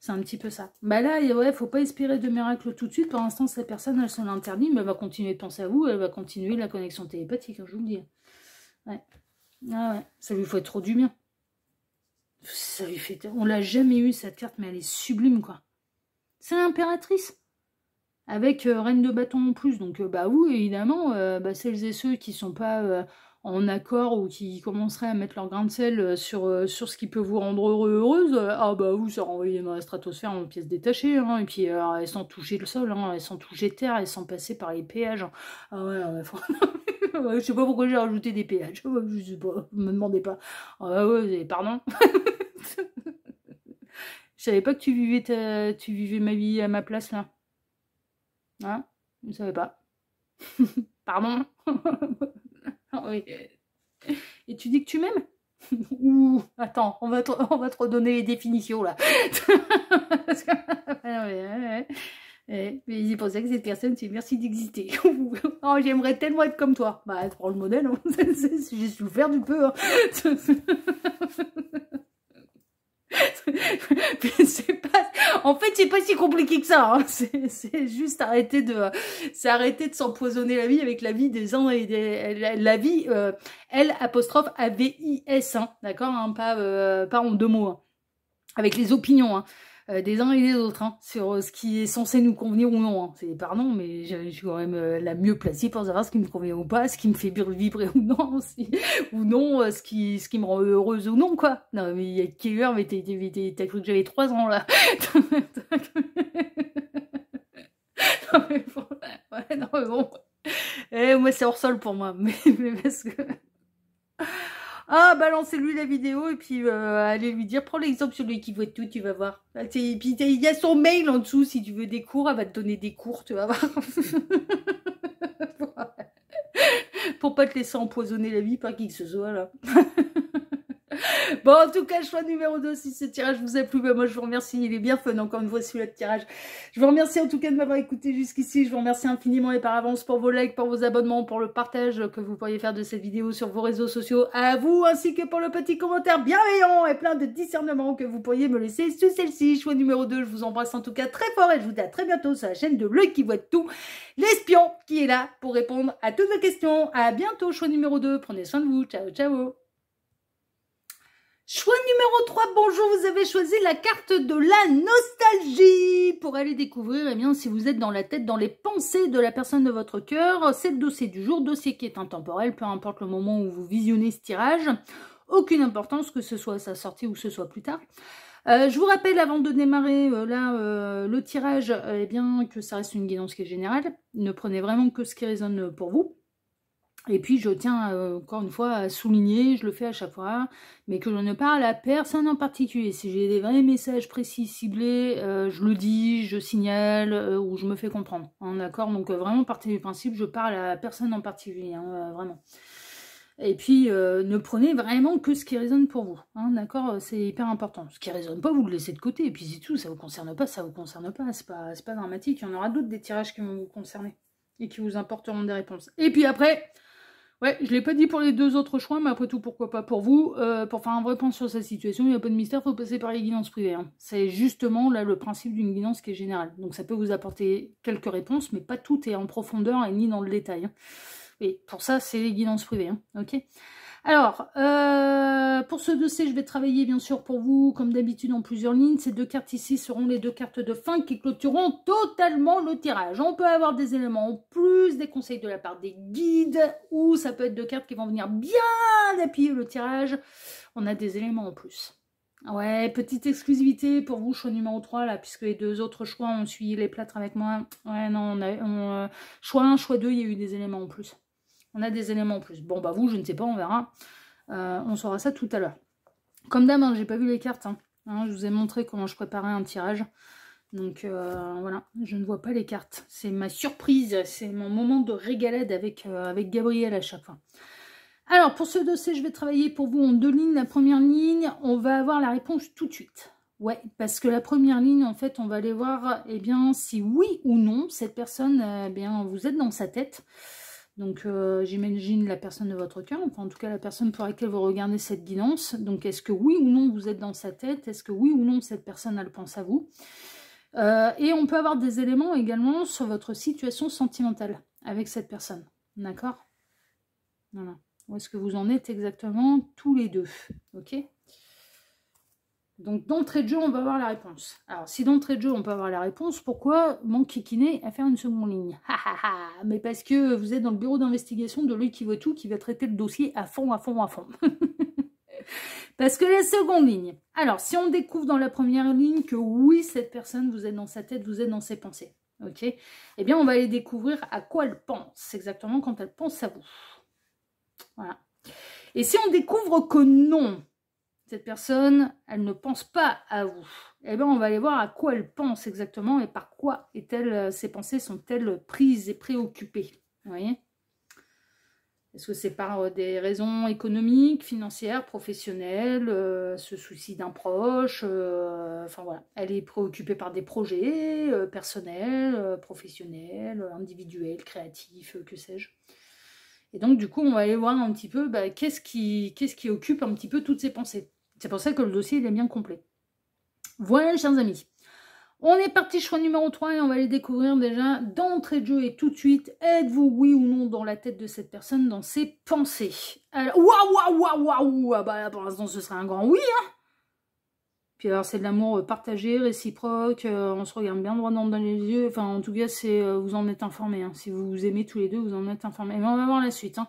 C'est un petit peu ça. Bah là, ouais, faut pas espérer de miracle tout de suite. Pour l'instant, cette personne, elle se l'interdit, mais elle va continuer de penser à vous, elle va continuer la connexion télépathique, hein, je vous le dis. Ouais. Ah ouais, ça lui fait trop du bien. Ça lui fait... On l'a jamais eu, cette carte, mais elle est sublime, quoi. C'est l'impératrice. Avec reine de bâton en plus. Donc, bah oui, évidemment, celles et ceux qui sont pas en accord ou qui commenceraient à mettre leur grain de sel sur ce qui peut vous rendre heureuse, ah bah vous, ça renvoyé dans la stratosphère en pièces détachées. Hein, et puis, elles sans toucher le sol, hein, elles sans toucher terre, elles sans passer par les péages. Hein. Ah ouais, je sais pas pourquoi j'ai rajouté des péages. Je sais pas, me demandez pas. Ah ouais, pardon. Je savais pas que tu vivais ma vie à ma place, là. Hein? Je ne savais pas. Pardon. Oui. Et tu dis que tu m'aimes? Ouh, attends, on va te redonner les définitions, là. Mais c'est pour ça que cette personne, c'est merci d'exister. Oh, j'aimerais tellement être comme toi. Bah, tu prends le modèle, hein. J'ai souffert du peu. Hein. En fait, c'est pas si compliqué que ça. Hein. C'est juste arrêter de s'empoisonner la vie avec la vie des uns et la vie L apostrophe AVIS, hein, d'accord, hein, pas en deux mots, hein, avec les opinions. Hein. Des uns et des autres, hein, sur ce qui est censé nous convenir ou non. Hein. C'est pardon, mais je suis quand même la mieux placée pour savoir ce qui me convient ou pas, ce qui me fait vibrer ou non, ou non, ce qui me rend heureuse ou non, quoi. Non, mais il y a quelle heure, mais t'as cru que j'avais 3 ans, là. Non, mais bon, ouais, non, mais bon. Moi, c'est hors sol pour moi, mais parce que... Ah, balancez-lui la vidéo et puis allez lui dire, prends l'exemple sur lui qui voit tout, tu vas voir. Et puis il y a son mail en dessous, si tu veux des cours, elle va te donner des cours, tu vas voir. Pour pas te laisser empoisonner la vie par qui que ce soit, là. Bon, en tout cas, choix numéro 2, si ce tirage vous a plu, ben moi je vous remercie, il est bien fun, encore une fois, celui-là de tirage. Je vous remercie en tout cas de m'avoir écouté jusqu'ici, je vous remercie infiniment et par avance pour vos likes, pour vos abonnements, pour le partage que vous pourriez faire de cette vidéo sur vos réseaux sociaux, à vous, ainsi que pour le petit commentaire bienveillant et plein de discernement que vous pourriez me laisser sous celle-ci. Choix numéro 2, je vous embrasse en tout cas très fort et je vous dis à très bientôt sur la chaîne de L'Œil qui voit tout, l'espion qui est là pour répondre à toutes vos questions. À bientôt, choix numéro 2, prenez soin de vous, ciao ciao. Choix numéro 3, bonjour, vous avez choisi la carte de la nostalgie pour aller découvrir, eh bien, si vous êtes dans la tête, dans les pensées de la personne de votre cœur. C'est le dossier du jour, dossier qui est intemporel, peu importe le moment où vous visionnez ce tirage. Aucune importance que ce soit à sa sortie ou que ce soit plus tard. Je vous rappelle avant de démarrer le tirage, eh bien, que ça reste une guidance qui est générale. Ne prenez vraiment que ce qui résonne pour vous. Et puis, je tiens encore une fois à souligner, je le fais à chaque fois, mais que je ne parle à personne en particulier. Si j'ai des vrais messages précis, ciblés, je le dis, je signale, ou je me fais comprendre. Hein, d'accord? Donc, vraiment, partez du principe, je parle à personne en particulier, hein, vraiment. Et puis, ne prenez vraiment que ce qui résonne pour vous. Hein, d'accord? C'est hyper important. Ce qui ne résonne pas, vous le laissez de côté. Et puis, c'est tout, ça ne vous concerne pas, ça ne vous concerne pas. C'est pas dramatique. Il y en aura d'autres des tirages qui vont vous concerner et qui vous apporteront des réponses. Et puis après... Ouais, je ne l'ai pas dit pour les 2 autres choix, mais après tout, pourquoi pas pour vous. Pour faire un vrai point sur cette situation, il n'y a pas de mystère, il faut passer par les guidances privées. Hein. C'est justement là le principe d'une guidance qui est générale. Donc ça peut vous apporter quelques réponses, mais pas tout est en profondeur et ni dans le détail. Hein. Et pour ça, c'est les guidances privées. Hein. Ok. Alors, pour ce dossier, je vais travailler bien sûr pour vous, comme d'habitude, en plusieurs lignes. Ces 2 cartes ici seront les 2 cartes de fin qui clôtureront totalement le tirage. On peut avoir des éléments en plus, des conseils de la part des guides, ou ça peut être 2 cartes qui vont venir bien appuyer le tirage. On a des éléments en plus. Ouais, petite exclusivité pour vous, choix numéro 3, là, puisque les 2 autres choix ont suivi les plâtres avec moi. Ouais, non, choix 1, choix 2, il y a eu des éléments en plus. On a des éléments en plus. Bon, bah vous, je ne sais pas, on verra. On saura ça tout à l'heure. Comme d'hab, hein, j'ai pas vu les cartes. Hein. Je vous ai montré comment je préparais un tirage. Donc voilà, je ne vois pas les cartes. C'est ma surprise, c'est mon moment de régalade avec Gabriel à chaque fois. Alors, pour ce dossier, je vais travailler pour vous en 2 lignes. La première ligne, on va avoir la réponse tout de suite. Ouais, parce que la première ligne, en fait, on va aller voir, eh bien, si oui ou non, cette personne, eh bien, vous êtes dans sa tête. Donc, j'imagine la personne de votre cœur, enfin, en tout cas, la personne pour laquelle vous regardez cette guidance. Donc, est-ce que oui ou non, vous êtes dans sa tête? Est-ce que oui ou non, cette personne, elle pense à vous? Et on peut avoir des éléments également sur votre situation sentimentale avec cette personne. D'accord? Voilà. Où est-ce que vous en êtes exactement tous les deux? Ok? Donc, d'entrée de jeu, on va avoir la réponse. Alors, si d'entrée de jeu, on peut avoir la réponse, pourquoi m'enquiquiner à faire une seconde ligne? Mais parce que vous êtes dans le bureau d'investigation de lui qui voit tout, qui va traiter le dossier à fond, à fond, à fond. Parce que la seconde ligne, alors, si on découvre dans la première ligne que oui, cette personne, vous êtes dans sa tête, vous êtes dans ses pensées, ok? Eh bien, on va aller découvrir à quoi elle pense, exactement quand elle pense à vous. Voilà. Et si on découvre que non, cette personne, elle ne pense pas à vous, eh bien, on va aller voir à quoi elle pense exactement et par quoi ses pensées sont-elles prises et préoccupées. Vous voyez? Est-ce que c'est par des raisons économiques, financières, professionnelles, ce souci d'un proche, enfin voilà. Elle est préoccupée par des projets personnels, professionnels, individuels, créatifs, que sais-je. Et donc, du coup, on va aller voir un petit peu qu'est-ce qui occupe un petit peu toutes ces pensées. C'est pour ça que le dossier il est bien complet. Voilà, chers amis. On est parti, choix numéro 3, et on va aller découvrir déjà d'entrée de jeu et tout de suite, êtes-vous oui ou non dans la tête de cette personne, dans ses pensées? Alors, waouh, ah bah là, pour l'instant, ce serait un grand oui, hein. Puis alors, c'est de l'amour partagé, réciproque, on se regarde bien droit dans les yeux, enfin, en tout cas, c'est vous en êtes informés, hein. Si vous vous aimez tous les deux, vous en êtes informés. Mais on va voir la suite, hein.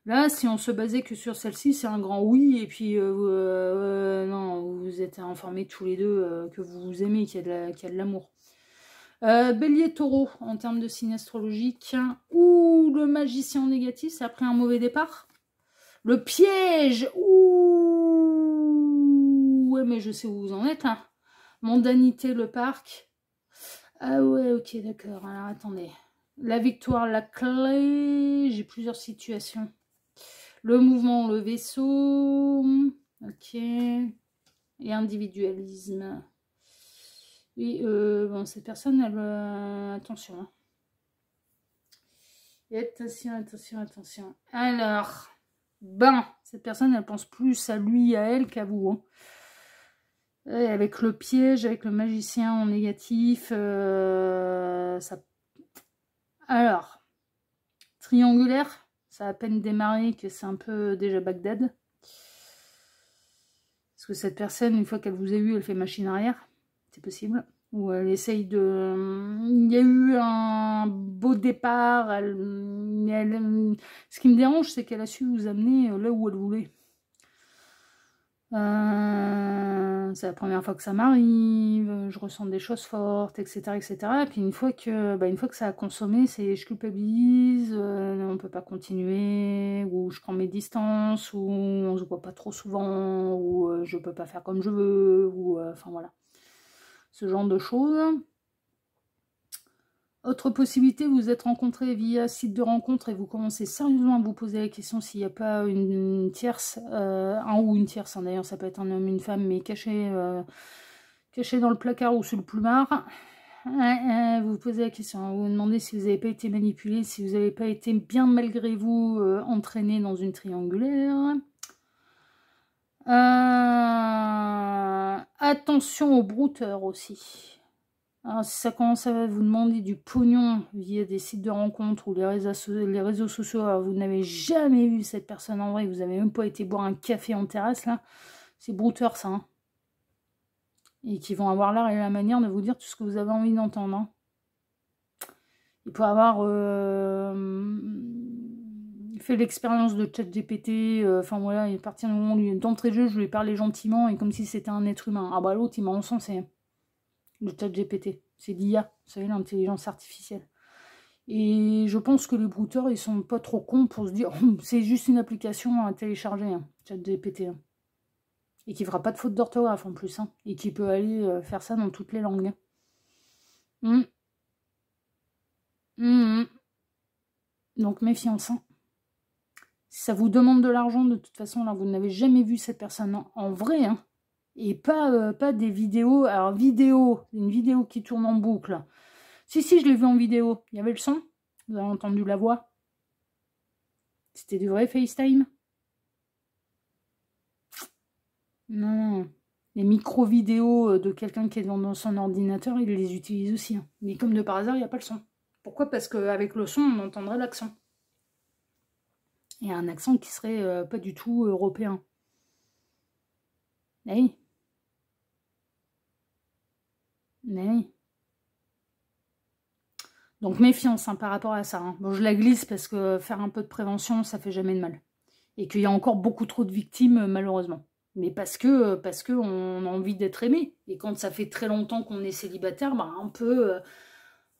Là, si on se basait que sur celle-ci, c'est un grand oui, et puis non, vous êtes informés tous les deux que vous vous aimez, qu'il y a de l'amour. Bélier, taureau, en termes de signe astrologique, ou le magicien négatif, c'est après un mauvais départ. Le piège, ouh, ouais, mais je sais où vous en êtes, hein. Mondanité, le parc. Ah ouais, ok, d'accord, alors attendez. La victoire, la clé, j'ai plusieurs situations. Le mouvement, le vaisseau, ok, et individualisme. Oui, bon, cette personne, elle... attention. Hein. Attention. Alors, cette personne, elle pense plus à lui, à elle qu'à vous. Hein. Et avec le piège, avec le magicien en négatif, ça... Alors, triangulaire, ça a à peine démarré que c'est un peu déjà Bagdad. Parce que cette personne, une fois qu'elle vous a eu, elle fait machine arrière. C'est possible. Ou elle essaye de... Il y a eu un beau départ. Ce qui me dérange, c'est qu'elle a su vous amener là où elle voulait. C'est la première fois que ça m'arrive. Je ressens des choses fortes, etc. etc. Et puis une fois que ça a consommé, c'est je culpabilise, on peut pas continuer, ou je prends mes distances, ou on se voit pas trop souvent, ou je peux pas faire comme je veux, ou enfin voilà. Ce genre de choses. Autre possibilité, vous êtes rencontrés via site de rencontre et vous commencez sérieusement à vous poser la question s'il n'y a pas une tierce, un ou une tierce, hein, d'ailleurs ça peut être un homme, une femme, mais caché dans le placard ou sous le plumard. Vous vous posez la question, hein, vous vous demandez si vous n'avez pas été manipulé, si vous n'avez pas été bien malgré vous entraîné dans une triangulaire. Attention aux brouteurs aussi. Alors, si ça commence à vous demander du pognon via des sites de rencontres ou les réseaux sociaux, alors vous n'avez jamais vu cette personne en vrai, vous n'avez même pas été boire un café en terrasse, là, c'est brouteur, ça. Hein. Et qui vont avoir l'art et la manière de vous dire tout ce que vous avez envie d'entendre. Hein. Il peut avoir fait l'expérience de ChatGPT, enfin voilà, et à partir du moment où d'entrée de jeu, je lui ai parlé gentiment et comme si c'était un être humain. Ah bah l'autre, il m'a encensé. Hein. Le ChatGPT, c'est l'IA, vous savez, l'intelligence artificielle. Et je pense que les brouteurs, ils sont pas trop cons pour se dire c'est juste une application à télécharger, hein, ChatGPT. Hein. Et qui fera pas de faute d'orthographe en plus, hein, et qui peut aller faire ça dans toutes les langues. Donc méfiance. Hein. Si ça vous demande de l'argent, de toute façon, là, vous n'avez jamais vu cette personne en vrai, hein. Et pas des vidéos. Alors, une vidéo qui tourne en boucle. Si, je l'ai vu en vidéo. Il y avait le son. Vous avez entendu la voix. C'était du vrai FaceTime. Non. Les micro-vidéos de quelqu'un qui est dans son ordinateur, il les utilise aussi. Hein. Mais comme de par hasard, il n'y a pas le son. Pourquoi? Parce qu'avec le son, on entendrait l'accent. Et un accent qui serait pas du tout européen. Eh oui. Mais oui. Donc méfiance hein, par rapport à ça. Hein. Bon, je la glisse parce que faire un peu de prévention, ça fait jamais de mal. Et qu'il y a encore beaucoup trop de victimes, malheureusement. Mais parce que on a envie d'être aimé. Et quand ça fait très longtemps qu'on est célibataire, bah, un peu...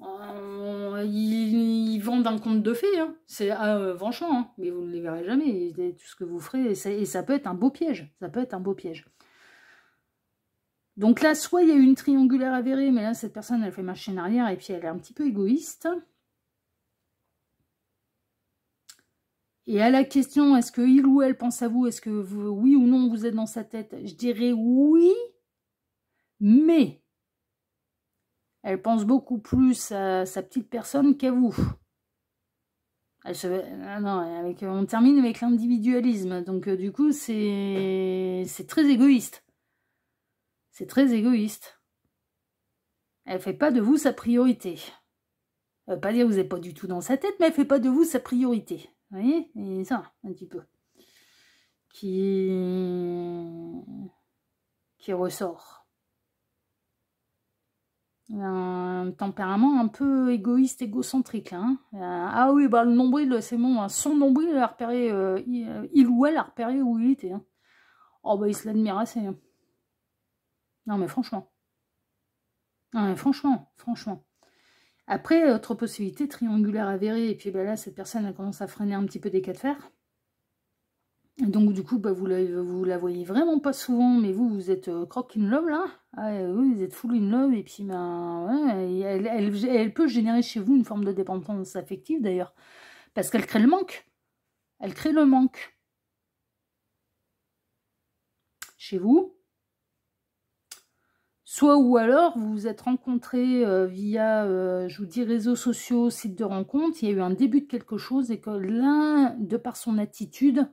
ils vendent un conte de fées. Hein. C'est franchement, hein. Mais vous ne les verrez jamais. Tout ce que vous ferez, et ça peut être un beau piège. Ça peut être un beau piège. Donc là, soit il y a eu une triangulaire avérée, mais là, cette personne, elle fait marche en arrière et puis elle est un petit peu égoïste. Et à la question, est-ce que il ou elle pense à vous, est-ce que vous, oui ou non, vous êtes dans sa tête? Je dirais oui, mais elle pense beaucoup plus à sa petite personne qu'à vous. Non, on termine avec l'individualisme, donc du coup, c'est très égoïste. C'est très égoïste. Elle fait pas de vous sa priorité. Ça veut pas dire que vous n'êtes pas du tout dans sa tête, mais elle fait pas de vous sa priorité. Vous voyez? Et ça, un petit peu. Qui ressort. Un tempérament un peu égoïste, égocentrique. Là, hein. Ah oui, bah le nombril, c'est bon. Son nombril, il a repéré, il ou elle a repéré où il était. Hein. Oh bah il se l'admire assez. Hein. Non mais franchement. Non mais franchement. Après, autre possibilité, triangulaire avérée, et puis bah, là, cette personne, elle commence à freiner un petit peu des cas de fer. Et donc, du coup, bah, vous la voyez vraiment pas souvent, mais vous êtes croque in love, là. Ah, oui, vous êtes full in love, et puis, ben, ouais, elle peut générer chez vous une forme de dépendance affective, d'ailleurs, parce qu'elle crée le manque. Elle crée le manque. Chez vous. Soit ou alors, vous vous êtes rencontrés via, je vous dis, réseaux sociaux, sites de rencontres, il y a eu un début de quelque chose, et que l'un, de par son attitude,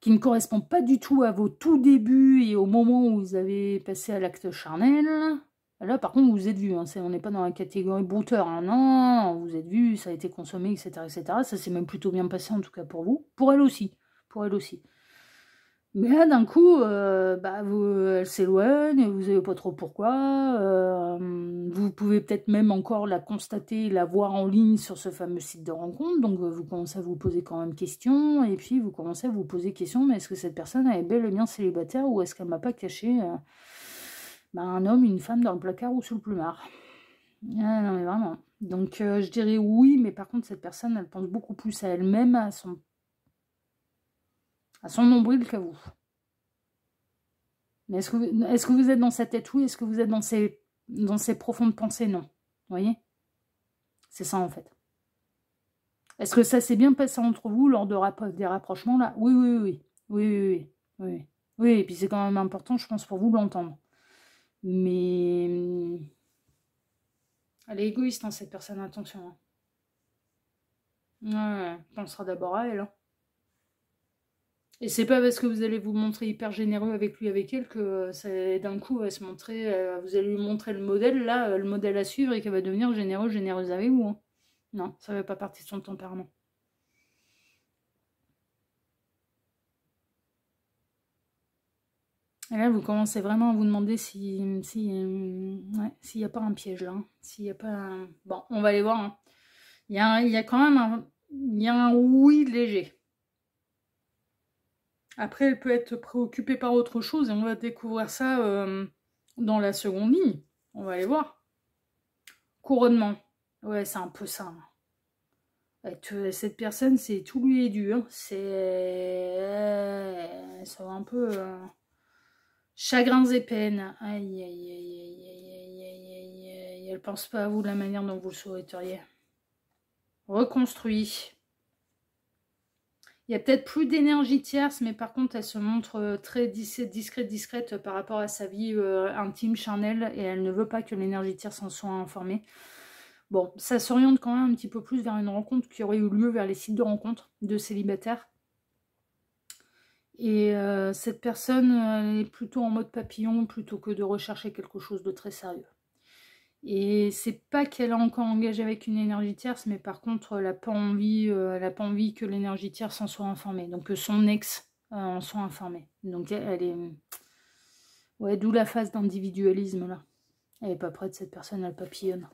qui ne correspond pas du tout à vos tout débuts et au moment où vous avez passé à l'acte charnel. Là, par contre, vous êtes vu. Hein, on n'est pas dans la catégorie brouteur. Hein, non, vous êtes vu, ça a été consommé, etc. etc. Ça s'est même plutôt bien passé, en tout cas pour vous. Pour elle aussi. Pour elle aussi. Mais là, d'un coup, elle s'éloigne, vous savez pas trop pourquoi. Vous pouvez peut-être même encore la constater, la voir en ligne sur ce fameux site de rencontre. Donc, vous commencez à vous poser quand même questions. Et puis, vous commencez à vous poser questions. Mais est-ce que cette personne est bel et bien célibataire ou est-ce qu'elle m'a pas caché un homme, une femme dans le placard ou sous le plumard? Ah, non, mais vraiment. Donc, je dirais oui. Mais par contre, cette personne, elle pense beaucoup plus à elle-même, à son nombril qu'à vous. Mais est-ce que vous êtes dans sa tête? Oui. Est-ce que vous êtes dans ses profondes pensées? Non. Vous voyez? C'est ça, en fait. Est-ce que ça s'est bien passé entre vous lors des rapprochements, là? Oui, oui, oui. Oui, oui, oui. Oui, oui, et puis c'est quand même important, je pense, pour vous de l'entendre. Mais... elle est égoïste, hein, cette personne, attention. Hein. Ouais, pensera d'abord à elle. Hein. Et c'est pas parce que vous allez vous montrer hyper généreux avec lui, avec elle, que d'un coup, va se montrer, vous allez lui montrer le modèle, là, le modèle à suivre, et qu'elle va devenir généreuse avec vous. Hein. Non, ça ne fait pas partie de son tempérament. Et là, vous commencez vraiment à vous demander s'il n'y a pas un piège, là. Hein. S'il n'y a pas un... Bon, on va aller voir. Hein. Il y a quand même un oui léger. Après, elle peut être préoccupée par autre chose et on va découvrir ça dans la seconde ligne. On va aller voir. Couronnement. Ouais, c'est un peu ça. Cette personne, c'est tout lui est dû. Hein. Ça va un peu... chagrins et peines. Aïe, aïe, aïe, aïe, aïe, aïe, aïe, aïe. Elle pense pas à vous de la manière dont vous le souhaiteriez. Reconstruit. Il y a peut-être plus d'énergie tierce, mais par contre, elle se montre très discrète par rapport à sa vie intime, charnelle, et elle ne veut pas que l'énergie tierce en soit informée. Bon, ça s'oriente quand même un petit peu plus vers une rencontre qui aurait eu lieu vers les sites de rencontres de célibataires. Et cette personne, elle est plutôt en mode papillon, plutôt que de rechercher quelque chose de très sérieux. Et c'est pas qu'elle est encore engagée avec une énergie tierce, mais par contre, elle n'a pas envie que l'énergie tierce en soit informée. Donc que son ex en soit informé. Donc elle est... Ouais, d'où la phase d'individualisme là. Elle n'est pas prête, cette personne, elle papillonne.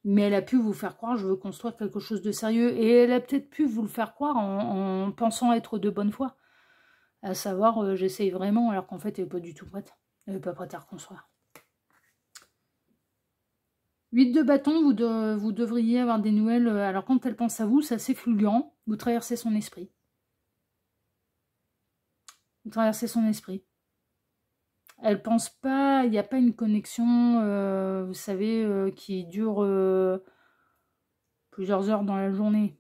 Mais elle a pu vous faire croire, je veux construire quelque chose de sérieux. Et elle a peut-être pu vous le faire croire en pensant être de bonne foi. À savoir, j'essaye vraiment, alors qu'en fait, elle n'est pas du tout prête. Elle n'est pas prête à reconstruire. 8 de bâton, vous devriez avoir des nouvelles. Alors quand elle pense à vous, c'est assez fulgurant. Vous traversez son esprit. Vous traversez son esprit. Elle pense pas, il n'y a pas une connexion, vous savez, qui dure plusieurs heures dans la journée.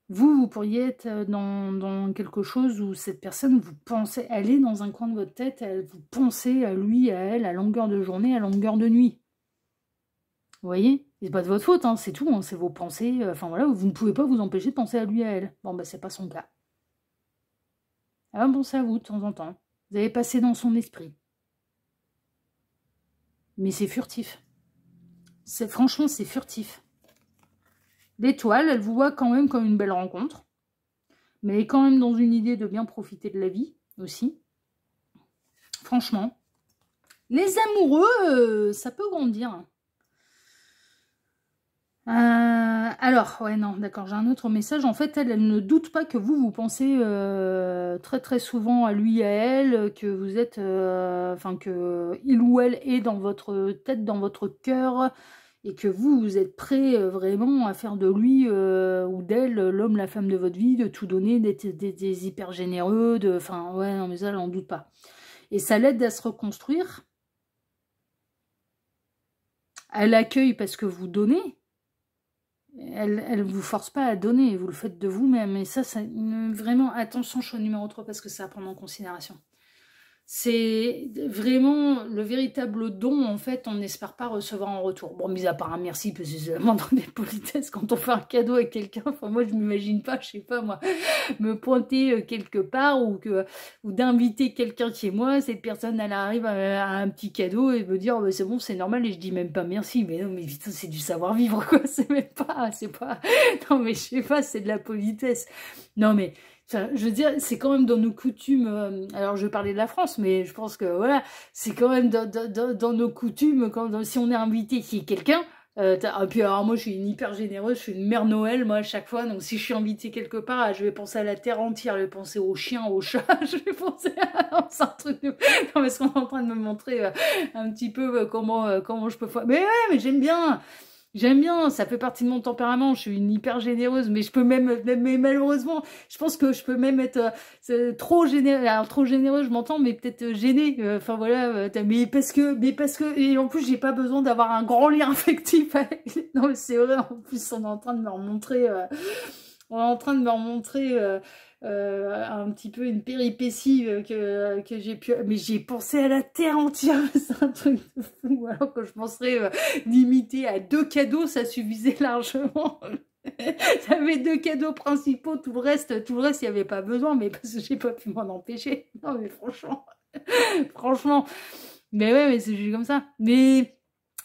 Vous pourriez être dans quelque chose où cette personne, vous pensez, elle est dans un coin de votre tête, vous pensez à lui, à elle, à longueur de journée, à longueur de nuit. Vous voyez? C'est pas de votre faute, hein, c'est tout, hein, c'est vos pensées. Enfin voilà, vous ne pouvez pas vous empêcher de penser à lui, à elle. Bon, bah c'est pas son cas. Elle va penser à vous de temps en temps. Vous avez passé dans son esprit. Mais c'est furtif. Franchement, c'est furtif. L'étoile, elle vous voit quand même comme une belle rencontre. Mais elle est quand même dans une idée de bien profiter de la vie aussi. Franchement. Les amoureux, ça peut grandir. Alors, ouais, non, d'accord, j'ai un autre message. En fait, elle ne doute pas que vous pensez très très souvent à lui, à elle, que vous êtes, enfin, que il ou elle est dans votre tête, dans votre cœur, et que vous êtes prêt vraiment à faire de lui ou d'elle l'homme, la femme de votre vie, de tout donner, d'être des hyper généreux, enfin, ouais, non, mais ça, elle n'en doute pas. Et ça l'aide à se reconstruire. Elle accueille parce que vous donnez. Elle ne vous force pas à donner, vous le faites de vous-même. Et ça, vraiment, attention, choix numéro 3, parce que c'est à prendre en considération. C'est vraiment le véritable don, en fait, on n'espère pas recevoir en retour. Bon, mis à part un merci, parce que c'est vraiment dans des politesses, quand on fait un cadeau à quelqu'un, enfin, moi, je m'imagine pas, je sais pas, moi, me pointer quelque part, ou d'inviter quelqu'un chez moi, cette personne, elle arrive à un petit cadeau, et me dire, oh, bah, c'est bon, c'est normal, et je dis même pas merci, mais non, mais putain, c'est du savoir-vivre, quoi, c'est pas, non, mais je sais pas, c'est de la politesse. Non, mais... Enfin, je veux dire, c'est quand même dans nos coutumes, alors je vais parler de la France, mais je pense que voilà, c'est quand même dans nos coutumes, si on est invité chez quelqu'un, puis alors moi je suis une hyper généreuse, je suis une mère Noël, moi à chaque fois, donc si je suis invitée quelque part, je vais penser à la terre entière, je vais penser aux chiens, aux chats, je vais penser à... Non, c'est un truc de... Non, parce qu'on est en train de me montrer un petit peu comment je peux faire... Mais ouais, mais j'aime bien. J'aime bien, ça fait partie de mon tempérament, je suis une hyper généreuse, mais je peux même mais malheureusement, je pense que je peux même être trop généreuse, alors trop généreuse, je m'entends, mais peut-être gênée, enfin voilà, mais parce que, et en plus j'ai pas besoin d'avoir un grand lien affectif avec, non mais c'est vrai, en plus on est en train de me remontrer, un petit peu une péripétie que j'ai pu... Mais j'ai pensé à la terre entière, c'est un truc de fou, alors que je penserais limiter à 2 cadeaux, ça suffisait largement. J'avais 2 cadeaux principaux, tout le reste, il n'y avait pas besoin, mais parce que j'ai pas pu m'en empêcher. Non mais franchement, mais ouais, mais c'est juste comme ça. Mais...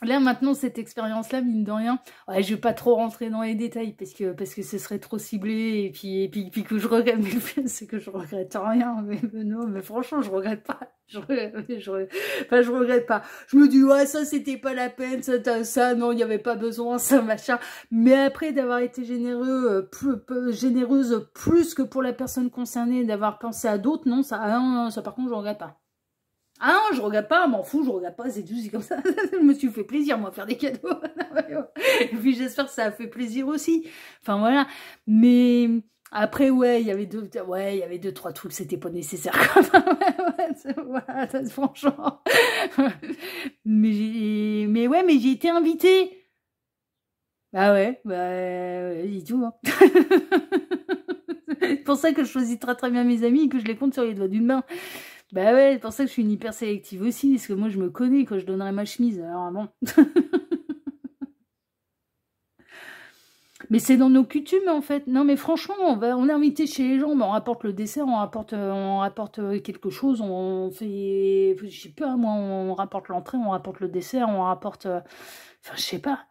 Là, maintenant, cette expérience-là, mine de rien, ouais, je vais pas trop rentrer dans les détails parce que ce serait trop ciblé et puis que je regrette, mais le fait, c'est que je regrette rien, mais non, mais franchement, je regrette pas. Je regrette pas. Je me dis, ouais, ça, c'était pas la peine, ça, non, il n'y avait pas besoin, ça, machin. Mais après, d'avoir été généreuse plus que pour la personne concernée, d'avoir pensé à d'autres, non, non, ça, par contre, je regrette pas. Ah non, je regarde pas, m'en fous, je regarde pas, c'est tout, c'est comme ça. Je me suis fait plaisir, moi, faire des cadeaux. Et puis j'espère que ça a fait plaisir aussi. Enfin voilà. Mais après, ouais, il y avait deux, trois trucs, c'était pas nécessaire. Voilà, franchement. Mais ouais, mais j'ai été invitée. Bah ouais, bah, dis tout, hein. pour ça que je choisis très très bien mes amis et que je les compte sur les doigts d'une main. Bah ouais, c'est pour ça que je suis une hyper sélective aussi, parce que moi je me connais quand je donnerai ma chemise, alors bon. Mais c'est dans nos coutumes en fait. Non mais franchement, on est invité chez les gens, on rapporte le dessert, on rapporte quelque chose, on fait, je sais pas moi, on rapporte l'entrée, on rapporte le dessert, on rapporte, enfin je sais pas.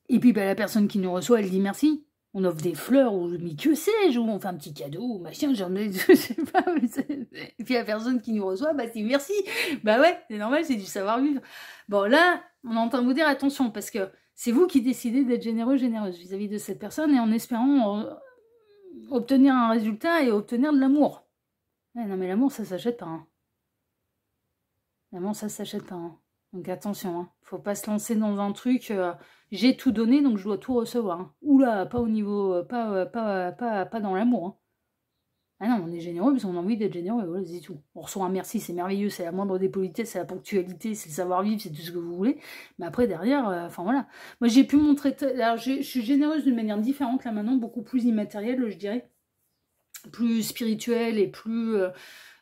Et puis bah, la personne qui nous reçoit, elle dit merci. On offre des fleurs ou mais que sais-je, ou on fait un petit cadeau, ou machin, j'en ai, je sais pas. Et puis la personne qui nous reçoit, bah c'est merci. Bah ouais, c'est normal, c'est du savoir-vivre. Bon là, on entend vous dire attention parce que c'est vous qui décidez d'être généreux, généreuse vis-à-vis de cette personne et en espérant obtenir un résultat et obtenir de l'amour. Ouais, non mais l'amour ça s'achète pas. Hein. L'amour ça s'achète pas. Hein. Donc attention, hein. Faut pas se lancer dans un truc. J'ai tout donné donc je dois tout recevoir. Hein. Oula, pas au niveau, pas dans l'amour. Hein. Ah non, on est généreux parce qu'on a envie d'être généreux, voilà, c'est tout. On reçoit un merci, c'est merveilleux, c'est la moindre des politesses, c'est la ponctualité, c'est le savoir-vivre, c'est tout ce que vous voulez. Mais après, derrière, enfin voilà. Moi, j'ai pu montrer... Alors, je suis généreuse d'une manière différente, là, maintenant, beaucoup plus immatérielle, je dirais. Plus spirituelle et plus...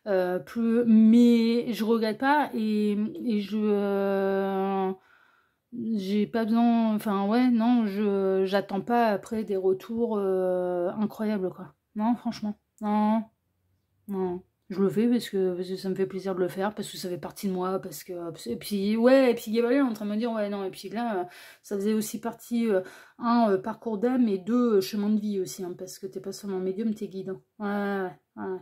mais je regrette pas et je... j'ai pas besoin... Enfin, ouais, non, j'attends pas après des retours incroyables, quoi. Non, franchement. Non, non. Je le fais parce que ça me fait plaisir de le faire, parce que ça fait partie de moi, parce que... Et puis, ouais, et puis Gabriel est en train de me dire, ouais, non, et puis là, ça faisait aussi partie, parcours d'âme, et deux, chemin de vie aussi, hein, parce que t'es pas seulement médium, t'es guide. Hein. Ouais, ouais, ouais.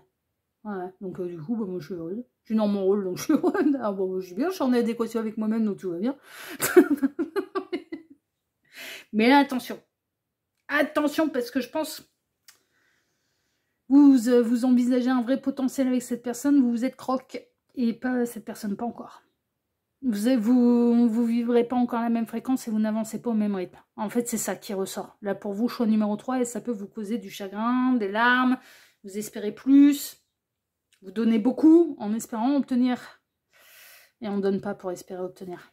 Ouais. Donc, du coup, bah, moi, je suis heureuse. Je suis dans mon rôle, donc je suis heureuse. Ah, bon, je suis bien, je suis en adéquation avec moi-même, donc tout va bien. Mais là, attention. Attention, parce que je pense... Vous envisagez un vrai potentiel avec cette personne, vous êtes croque et pas cette personne, pas encore. Vous vivrez pas encore la même fréquence et vous n'avancez pas au même rythme. En fait, c'est ça qui ressort. Là, pour vous, choix numéro 3, et ça peut vous causer du chagrin, des larmes, vous espérez plus, vous donnez beaucoup en espérant obtenir. Et on ne donne pas pour espérer obtenir.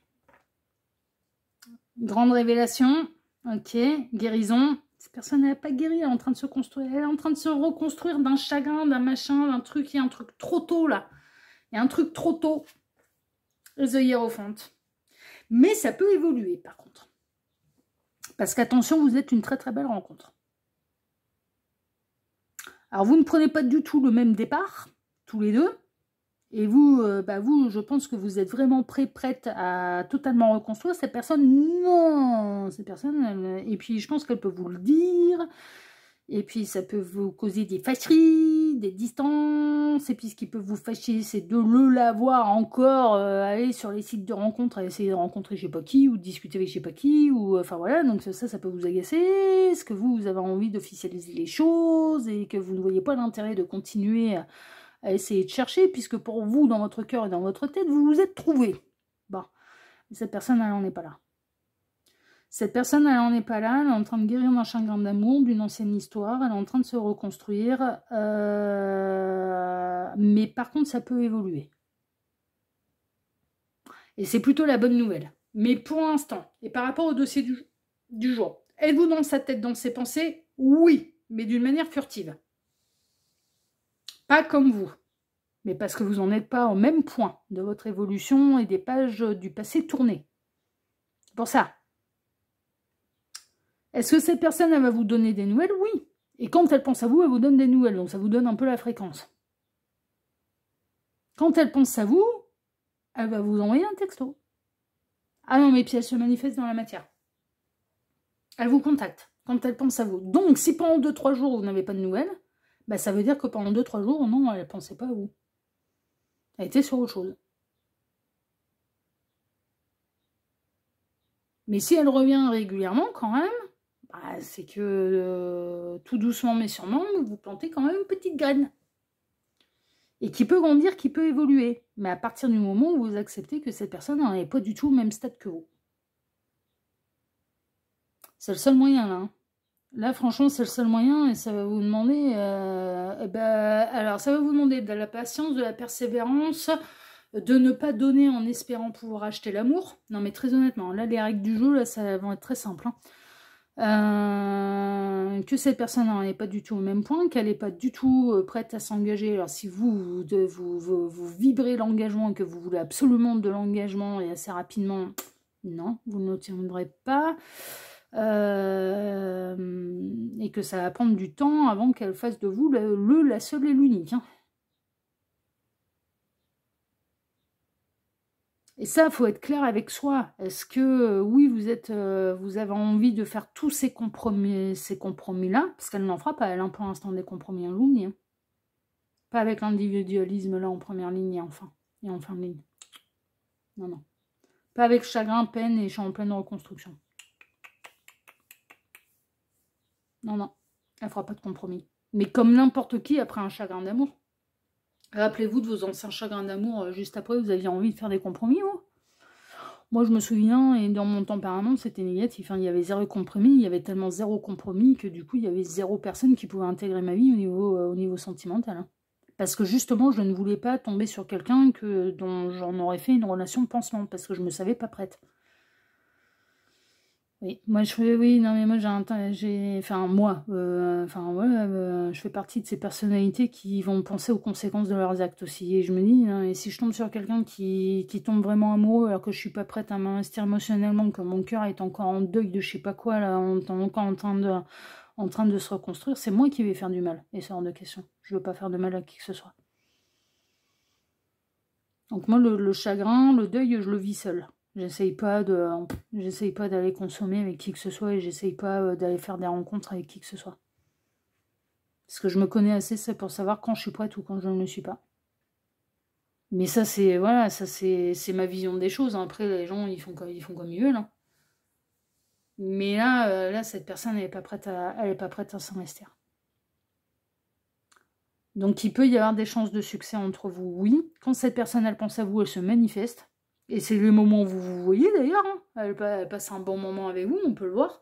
Grande révélation, ok, guérison. Cette personne n'est pas guérie, elle est en train de se construire, elle est en train de se reconstruire d'un chagrin, d'un machin, d'un truc, il y a un truc trop tôt là. Il y a un truc trop tôt. Les œillères au fond. Mais ça peut évoluer par contre. Parce qu'attention, vous êtes une très très belle rencontre. Alors vous ne prenez pas du tout le même départ, tous les deux. Et vous, vous, je pense que vous êtes vraiment prête à totalement reconstruire. Cette personne, non. Cette personne, et puis je pense qu'elle peut vous le dire. Et puis ça peut vous causer des fâcheries, des distances. Et puis ce qui peut vous fâcher, c'est de le l'avoir encore, aller sur les sites de rencontres, à essayer de rencontrer je sais pas qui, ou de discuter avec je sais pas qui, ou enfin voilà, donc ça peut vous agacer. Est-ce que vous avez envie d'officialiser les choses et que vous ne voyez pas l'intérêt de continuer à essayer de chercher, puisque pour vous, dans votre cœur et dans votre tête, vous vous êtes trouvé. Bon, cette personne, elle n'en est pas là. Cette personne, elle n'en est pas là, elle est en train de guérir d'un chagrin d'amour, d'une ancienne histoire, elle est en train de se reconstruire, mais par contre, ça peut évoluer. Et c'est plutôt la bonne nouvelle. Mais pour l'instant, et par rapport au dossier du jour, êtes-vous dans sa tête, dans ses pensées? Oui, mais d'une manière furtive. Pas comme vous, mais parce que vous n'en êtes pas au même point de votre évolution et des pages du passé tournées. C'est pour ça. Est-ce que cette personne, elle va vous donner des nouvelles? Oui. Et quand elle pense à vous, elle vous donne des nouvelles. Donc ça vous donne un peu la fréquence. Quand elle pense à vous, elle va vous envoyer un texto. Ah non, mais puis elle se manifeste dans la matière. Elle vous contacte quand elle pense à vous. Donc, si pendant 2-3 jours, vous n'avez pas de nouvelles, ça veut dire que pendant 2-3 jours, non, elle ne pensait pas à vous. Elle était sur autre chose. Mais si elle revient régulièrement, quand même, c'est que tout doucement mais sûrement, vous plantez quand même une petite graine. Et qui peut grandir, qui peut évoluer. Mais à partir du moment où vous acceptez que cette personne n'est pas du tout au même stade que vous. C'est le seul moyen, là. Hein. Là, franchement, c'est le seul moyen et ça va vous demander... alors, ça va vous demander de la patience, de la persévérance, de ne pas donner en espérant pouvoir acheter l'amour. Non, mais très honnêtement, là, les règles du jeu, là, ça vont être très simples. Hein. Que cette personne n'est pas du tout au même point, qu'elle n'est pas du tout prête à s'engager. Alors si vous vibrez l'engagement et que vous voulez absolument de l'engagement et assez rapidement, non, vous ne l'obtiendrez pas. Et que ça va prendre du temps avant qu'elle fasse de vous la seule et l'unique. Hein. Et ça, il faut être clair avec soi. Est-ce que, oui, vous avez envie de faire tous ces compromis-là, parce qu'elle n'en fera pas, elle a pour l'instant des compromis en ligne. Hein. Pas avec l'individualisme là en première ligne et en fin de ligne. Non, non. Pas avec chagrin, peine et je suis en pleine reconstruction. Non, non. Elle fera pas de compromis. Mais comme n'importe qui après un chagrin d'amour. Rappelez-vous de vos anciens chagrins d'amour, juste après, vous aviez envie de faire des compromis, vous. Moi, je me souviens, et dans mon tempérament, c'était négatif. Hein. Il y avait zéro compromis, il y avait tellement zéro compromis que du coup, il y avait zéro personne qui pouvait intégrer ma vie au niveau sentimental. Hein. Parce que justement, je ne voulais pas tomber sur quelqu'un dont j'en aurais fait une relation de pansement, parce que je me savais pas prête. Oui, moi je fais, oui, non mais moi je fais partie de ces personnalités qui vont penser aux conséquences de leurs actes aussi. Et je me dis, hein, et si je tombe sur quelqu'un qui tombe vraiment amoureux alors que je suis pas prête à m'investir émotionnellement, que mon cœur est encore en deuil de je sais pas quoi, là, encore en train de se reconstruire, c'est moi qui vais faire du mal. Et c'est hors de question. Je veux pas faire de mal à qui que ce soit. Donc moi, le chagrin, le deuil, je le vis seul. J'essaye pas d'aller consommer avec qui que ce soit et j'essaye pas d'aller faire des rencontres avec qui que ce soit. Parce que je me connais assez, c'est pour savoir quand je suis prête ou quand je ne le suis pas. Mais ça, c'est voilà, ça c'est ma vision des choses. Hein. Après, les gens, ils font comme ils veulent. Hein. Mais là, cette personne, elle n'est pas prête à s'investir. Donc, il peut y avoir des chances de succès entre vous, oui. Quand cette personne, elle pense à vous, elle se manifeste. Et c'est le moment où vous vous voyez d'ailleurs. Hein. Elle passe un bon moment avec vous, on peut le voir.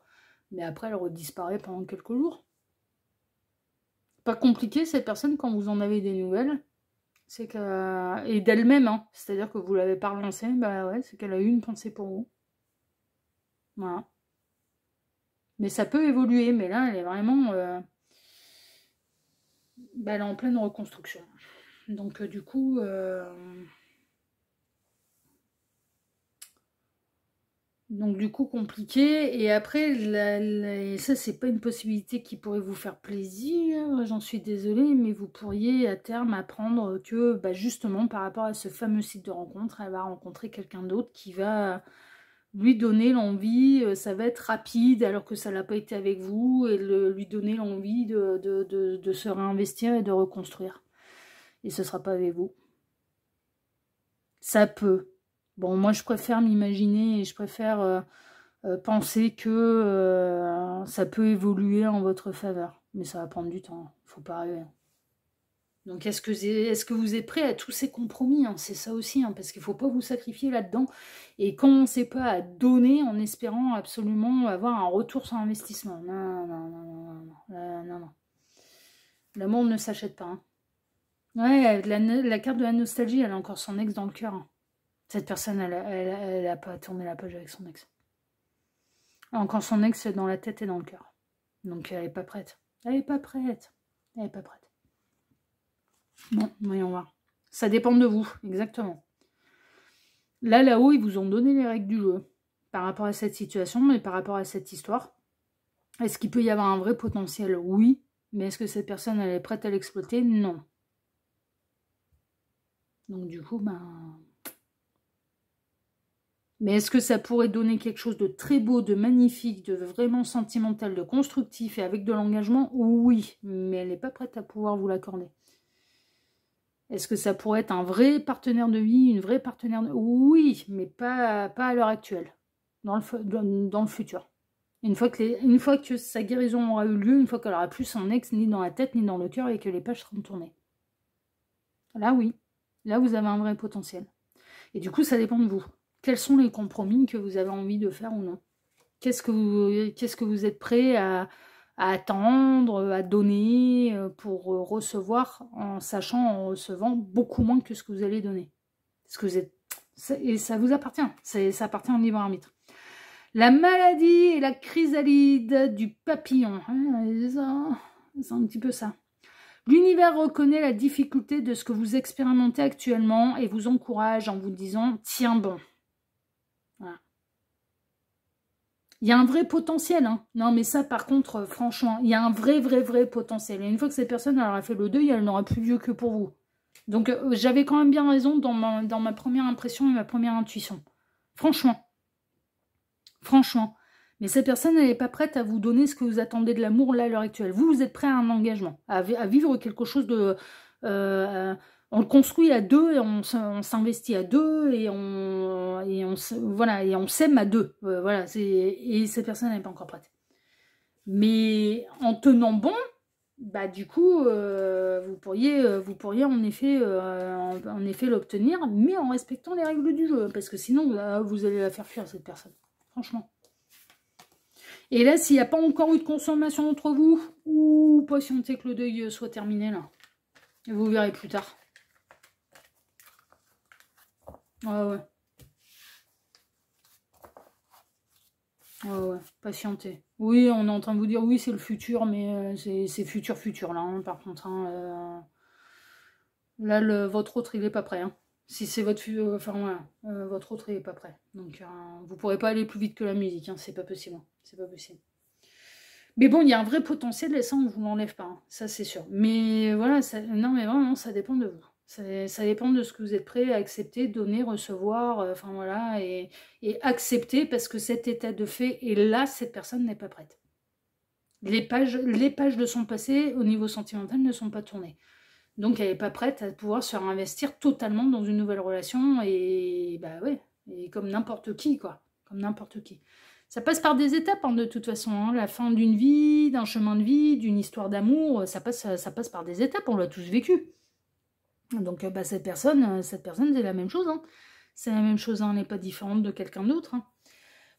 Mais après, elle redisparaît pendant quelques jours. Pas compliqué, cette personne, quand vous en avez des nouvelles. C'est que. Et d'elle-même, hein. C'est-à-dire que vous ne l'avez pas relancée, bah ouais, c'est qu'elle a eu une pensée pour vous. Voilà. Mais ça peut évoluer, mais là, elle est vraiment. Bah, elle est en pleine reconstruction. Donc, du coup. Donc du coup compliqué, et après, ça c'est pas une possibilité qui pourrait vous faire plaisir, j'en suis désolée, mais vous pourriez à terme apprendre que bah, justement par rapport à ce fameux site de rencontre, elle va rencontrer quelqu'un d'autre qui va lui donner l'envie, ça va être rapide alors que ça n'a pas été avec vous, et lui donner l'envie de se réinvestir et de reconstruire. Et ce sera pas avec vous. Ça peut. Bon, moi, je préfère m'imaginer et je préfère penser que ça peut évoluer en votre faveur. Mais ça va prendre du temps. Faut pas rêver. Donc, est-ce que vous êtes prêt à tous ces compromis, hein? C'est ça aussi, hein, parce qu'il ne faut pas vous sacrifier là-dedans. Et commencez pas à donner en espérant absolument avoir un retour sur investissement. Non, non, non, non, non, non, non. L'amour ne s'achète pas. Hein. Ouais, la carte de la nostalgie, elle a encore son ex dans le cœur. Hein. Cette personne, elle a pas tourné la page avec son ex. Encore son ex dans la tête et dans le cœur. Donc elle n'est pas prête. Elle n'est pas prête. Elle n'est pas prête. Bon, voyons voir. Ça dépend de vous, exactement. Là-haut, ils vous ont donné les règles du jeu. Par rapport à cette situation et par rapport à cette histoire. Est-ce qu'il peut y avoir un vrai potentiel? Oui. Mais est-ce que cette personne, elle est prête à l'exploiter? Non. Donc du coup, ben... Mais est-ce que ça pourrait donner quelque chose de très beau, de magnifique, de vraiment sentimental, de constructif et avec de l'engagement? Oui, mais elle n'est pas prête à pouvoir vous l'accorder. Est-ce que ça pourrait être un vrai partenaire de vie, une vraie partenaire de... Oui, mais pas à l'heure actuelle, dans le futur. Une fois que sa guérison aura eu lieu, une fois qu'elle n'aura plus son ex ni dans la tête ni dans le cœur et que les pages seront tournées. Là, oui. Là, vous avez un vrai potentiel. Et du coup, ça dépend de vous. Quels sont les compromis que vous avez envie de faire ou non? Qu'est-ce que vous êtes prêt à attendre, à donner pour recevoir en sachant, en recevant beaucoup moins que ce que vous allez donner? Parce que vous êtes... Et ça vous appartient. Ça appartient au libre arbitre. La maladie et la chrysalide du papillon. C'est un petit peu ça. L'univers reconnaît la difficulté de ce que vous expérimentez actuellement et vous encourage en vous disant « tiens bon ». Voilà. Il y a un vrai potentiel. Hein. Non, mais ça, par contre, franchement, il y a un vrai potentiel. Et une fois que cette personne elle aura fait le deuil, elle n'aura plus lieu que pour vous. Donc, j'avais quand même bien raison dans ma première impression et ma première intuition. Franchement. Mais cette personne, elle n'est pas prête à vous donner ce que vous attendez de l'amour là à l'heure actuelle. Vous êtes prêt à un engagement, à vivre quelque chose de... on le construit à deux et on s'investit à deux et on s'aime à deux. Voilà, et cette personne n'est pas encore prête. Mais en tenant bon, bah du coup, vous pourriez en effet l'obtenir, mais en respectant les règles du jeu, parce que sinon, vous allez la faire fuir cette personne. Franchement. Et là, s'il n'y a pas encore eu de consommation entre vous, ou patientez que le deuil soit terminé là. Et vous verrez plus tard. Ouais. Ouais, patientez. Oui, on est en train de vous dire, oui, c'est le futur, mais c'est futur là, hein, par contre. Hein, là, votre autre, il n'est pas prêt. Hein. Si c'est votre votre autre, il n'est pas prêt. Donc, vous ne pourrez pas aller plus vite que la musique. Hein, c'est pas possible. C'est pas possible. Mais bon, il y a un vrai potentiel, et ça, on ne vous l'enlève pas. Hein, ça, c'est sûr. Mais voilà, non, mais vraiment, ça dépend de vous. Ça dépend de ce que vous êtes prêt à accepter, donner, recevoir, enfin voilà, et accepter, parce que cet état de fait, et là, cette personne n'est pas prête. Les pages de son passé, au niveau sentimental, ne sont pas tournées. Donc, elle n'est pas prête à pouvoir se réinvestir totalement dans une nouvelle relation, et bah ouais, et comme n'importe qui, quoi. Comme n'importe qui. Ça passe par des étapes, hein, de toute façon. Hein. La fin d'une vie, d'un chemin de vie, d'une histoire d'amour, ça passe par des étapes, on l'a tous vécu. Donc, bah, cette personne, c'est la même chose. Hein. C'est la même chose, hein, elle n'est pas différente de quelqu'un d'autre. Hein.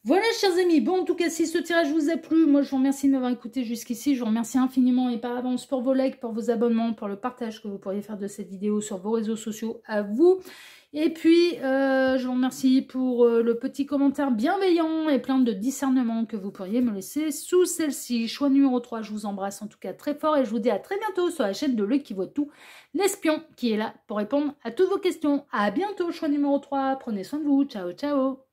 Voilà, chers amis. Bon, en tout cas, si ce tirage vous a plu, moi, je vous remercie de m'avoir écouté jusqu'ici. Je vous remercie infiniment et par avance pour vos likes, pour vos abonnements, pour le partage que vous pourriez faire de cette vidéo sur vos réseaux sociaux à vous. Et puis, je vous remercie pour le petit commentaire bienveillant et plein de discernement que vous pourriez me laisser sous celle-ci. Choix numéro 3, je vous embrasse en tout cas très fort et je vous dis à très bientôt sur la chaîne de L'Œil qui voit tout, l'espion qui est là pour répondre à toutes vos questions. À bientôt, choix numéro 3. Prenez soin de vous. Ciao, ciao.